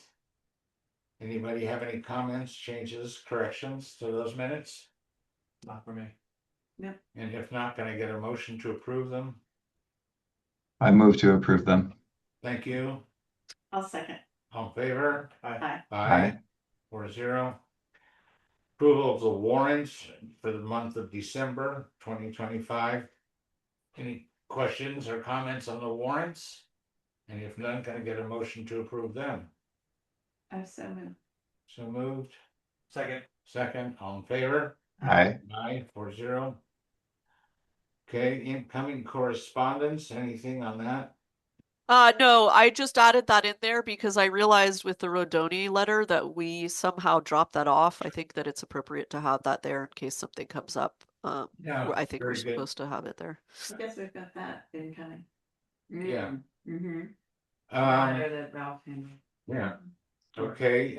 Anybody have any comments, changes, corrections to those minutes? Not for me. And if not, can I get a motion to approve them? I move to approve them. Thank you. I'll second. All in favor? Aye. Aye. 4-0. Approval of the warrants for the month of December 2025. Any questions or comments on the warrants? And if none, can I get a motion to approve them? I'm so moved. So moved. Second. Second, all in favor? Aye. Aye, 4-0. Okay, incoming correspondence, anything on that? No, I just added that in there because I realized with the Rodoni letter that we somehow dropped that off. I think that it's appropriate to have that there in case something comes up. Yeah, I think we're very good. supposed to have it there. I guess we've got that incoming. Yeah. Mm-hmm. Um, That Ralph handled. yeah, okay,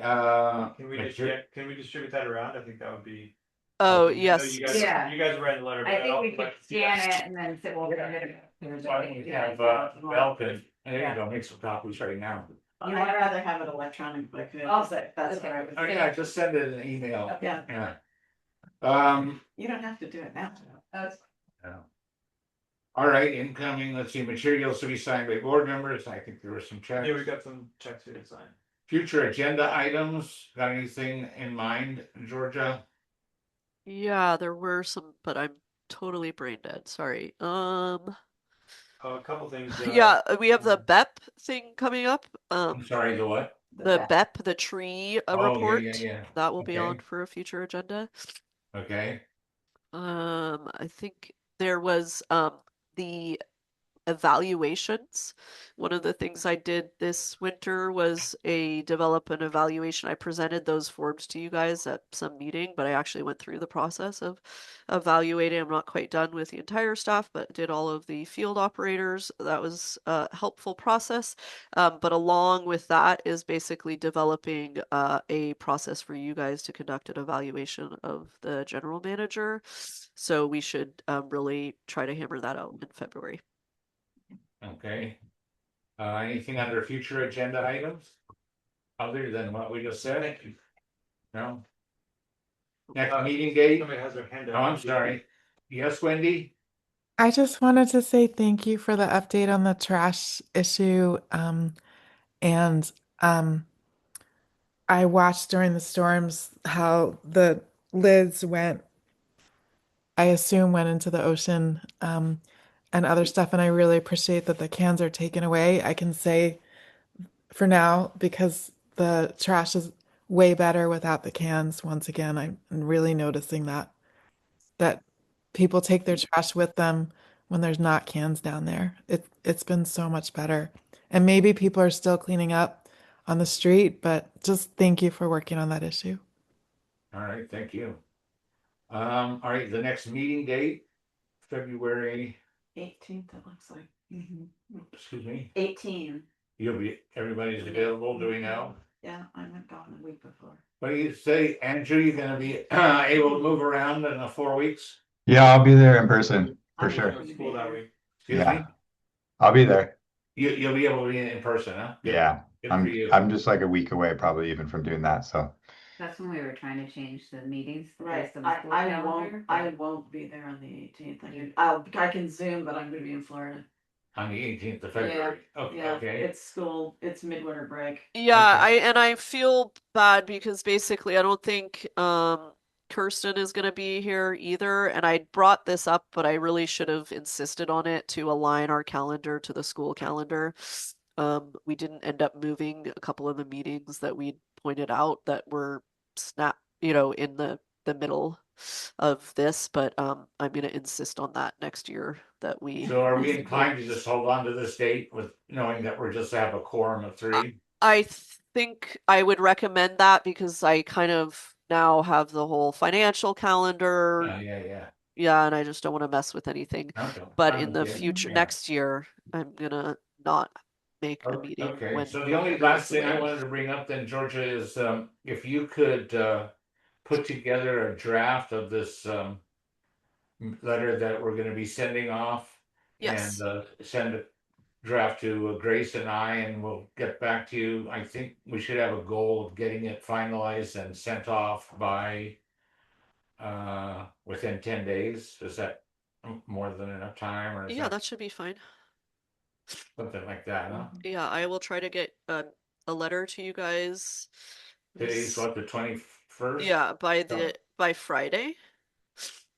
Can we distribute that around? I think that would be. Oh, I know yes. You guys, Yeah. you guys write the letter. I but think I'll- we could scan it and then say, well, there's why don't we have, Belkin, there you go, make some copies right now. I'd rather have it electronic, but I'll say, that's okay. what I was. Oh, yeah, just send it an email, Yeah, yeah. you don't have to do it now. Yeah. All right, incoming, let's see, materials to be signed by board members, I think there were some checks. Yeah, we got some checks here to sign. Future agenda items, got anything in mind, Georgia? Yeah, there were some, but I'm totally brain dead. Sorry. A couple things. Yeah, we have the BEP thing coming up. I'm sorry, the what? The BEP, the tree Oh, yeah, report. yeah. That will be Okay. on for a future agenda. Okay, I think there was the evaluations. One of the things I did this winter was develop an evaluation. I presented those forms to you guys at some meeting, but I actually went through the process of evaluating. I'm not quite done with the entire staff, but did all of the field operators. That was a helpful process. But along with that is basically developing a process for you guys to conduct an evaluation of the general manager. So we should really try to hammer that out in February. okay. Anything under future agenda items? Other than what we just said? No? Next meeting date? Somebody has their hand Oh, up. I'm sorry. Yes, Wendy? I just wanted to say thank you for the update on the trash issue. And I watched during the storms how the lids I assume went into the ocean, and other stuff. And I really appreciate that the cans are taken away. I can say for now, because the trash is way better without the cans. Once again, I'm really noticing that people take their trash with them when there's not cans down there. It's been so much better. And maybe people are still cleaning up on the street, but just thank you for working on that issue. All right, thank you. All right, the next meeting date, February, 18th, it looks like. excuse me, 18. everybody's available, do we know? Yeah, I went gone the week before. What do you say, Andrew, you gonna be able to move around in the 4 weeks? Yeah, I'll be there in person for I'm sure. going to School be that there. week. Excuse Yeah. me? I'll be there. You'll be able to be in person, huh? Good. Yeah. Good for you. I'm just like a week away probably even from doing that. So That's when we were trying to change the meetings. Right, based on the school I calendar, won't be there on the 18th. I can Zoom, but I'm gonna be in Florida. On the 18th of February. Okay, Yeah, okay. it's school, it's midwinter break. Yeah, Okay. I feel bad because basically I don't think Kirsten is going to be here either, and I brought this up, but I really should have insisted on it to align our calendar to the school calendar. We didn't end up moving a couple of the meetings that we pointed out that were in the middle. of this, but I'm gonna insist on that next year that we. So are we inclined to just hold on to this date with knowing that we're just have a quorum of 3? I think I would recommend that because I kind of now have the whole financial calendar. Yeah. Yeah, and I just don't want to mess with anything. Okay. But I'm in the with you. future, Yeah. next year, I'm gonna not make a meeting Okay, when. so the only everyone's last thing I away. wanted to bring up then, Georgia, is if you could put together a draft of this letter that we're gonna be sending off. Yes. And send a draft to Grace and I, and we'll get back to you. I think we should have a goal of getting it finalized and sent off by within 10 days. Is that more than enough time, or is Yeah, that should be fine. something like that, huh? Yeah, I will try to get a letter to you guys. Today's what, the 21st? Yeah, by Friday.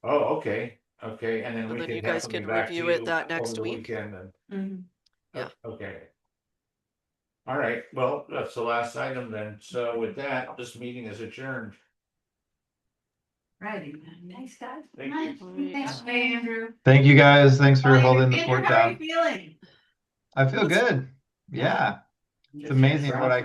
Oh, okay, and then And we then can you have guys something can back to review it you that over next the week. weekend and. Mhm. Yeah. Okay. All right, well, that's the last item then. So with that, this meeting is adjourned. Righty, thanks, guys. Thank you. Alright. Thanks, Andrew. Thank you guys. Thanks for Andrew, holding the Andrew, fort how are you down. feeling? I feel good. Yeah. It's amazing what I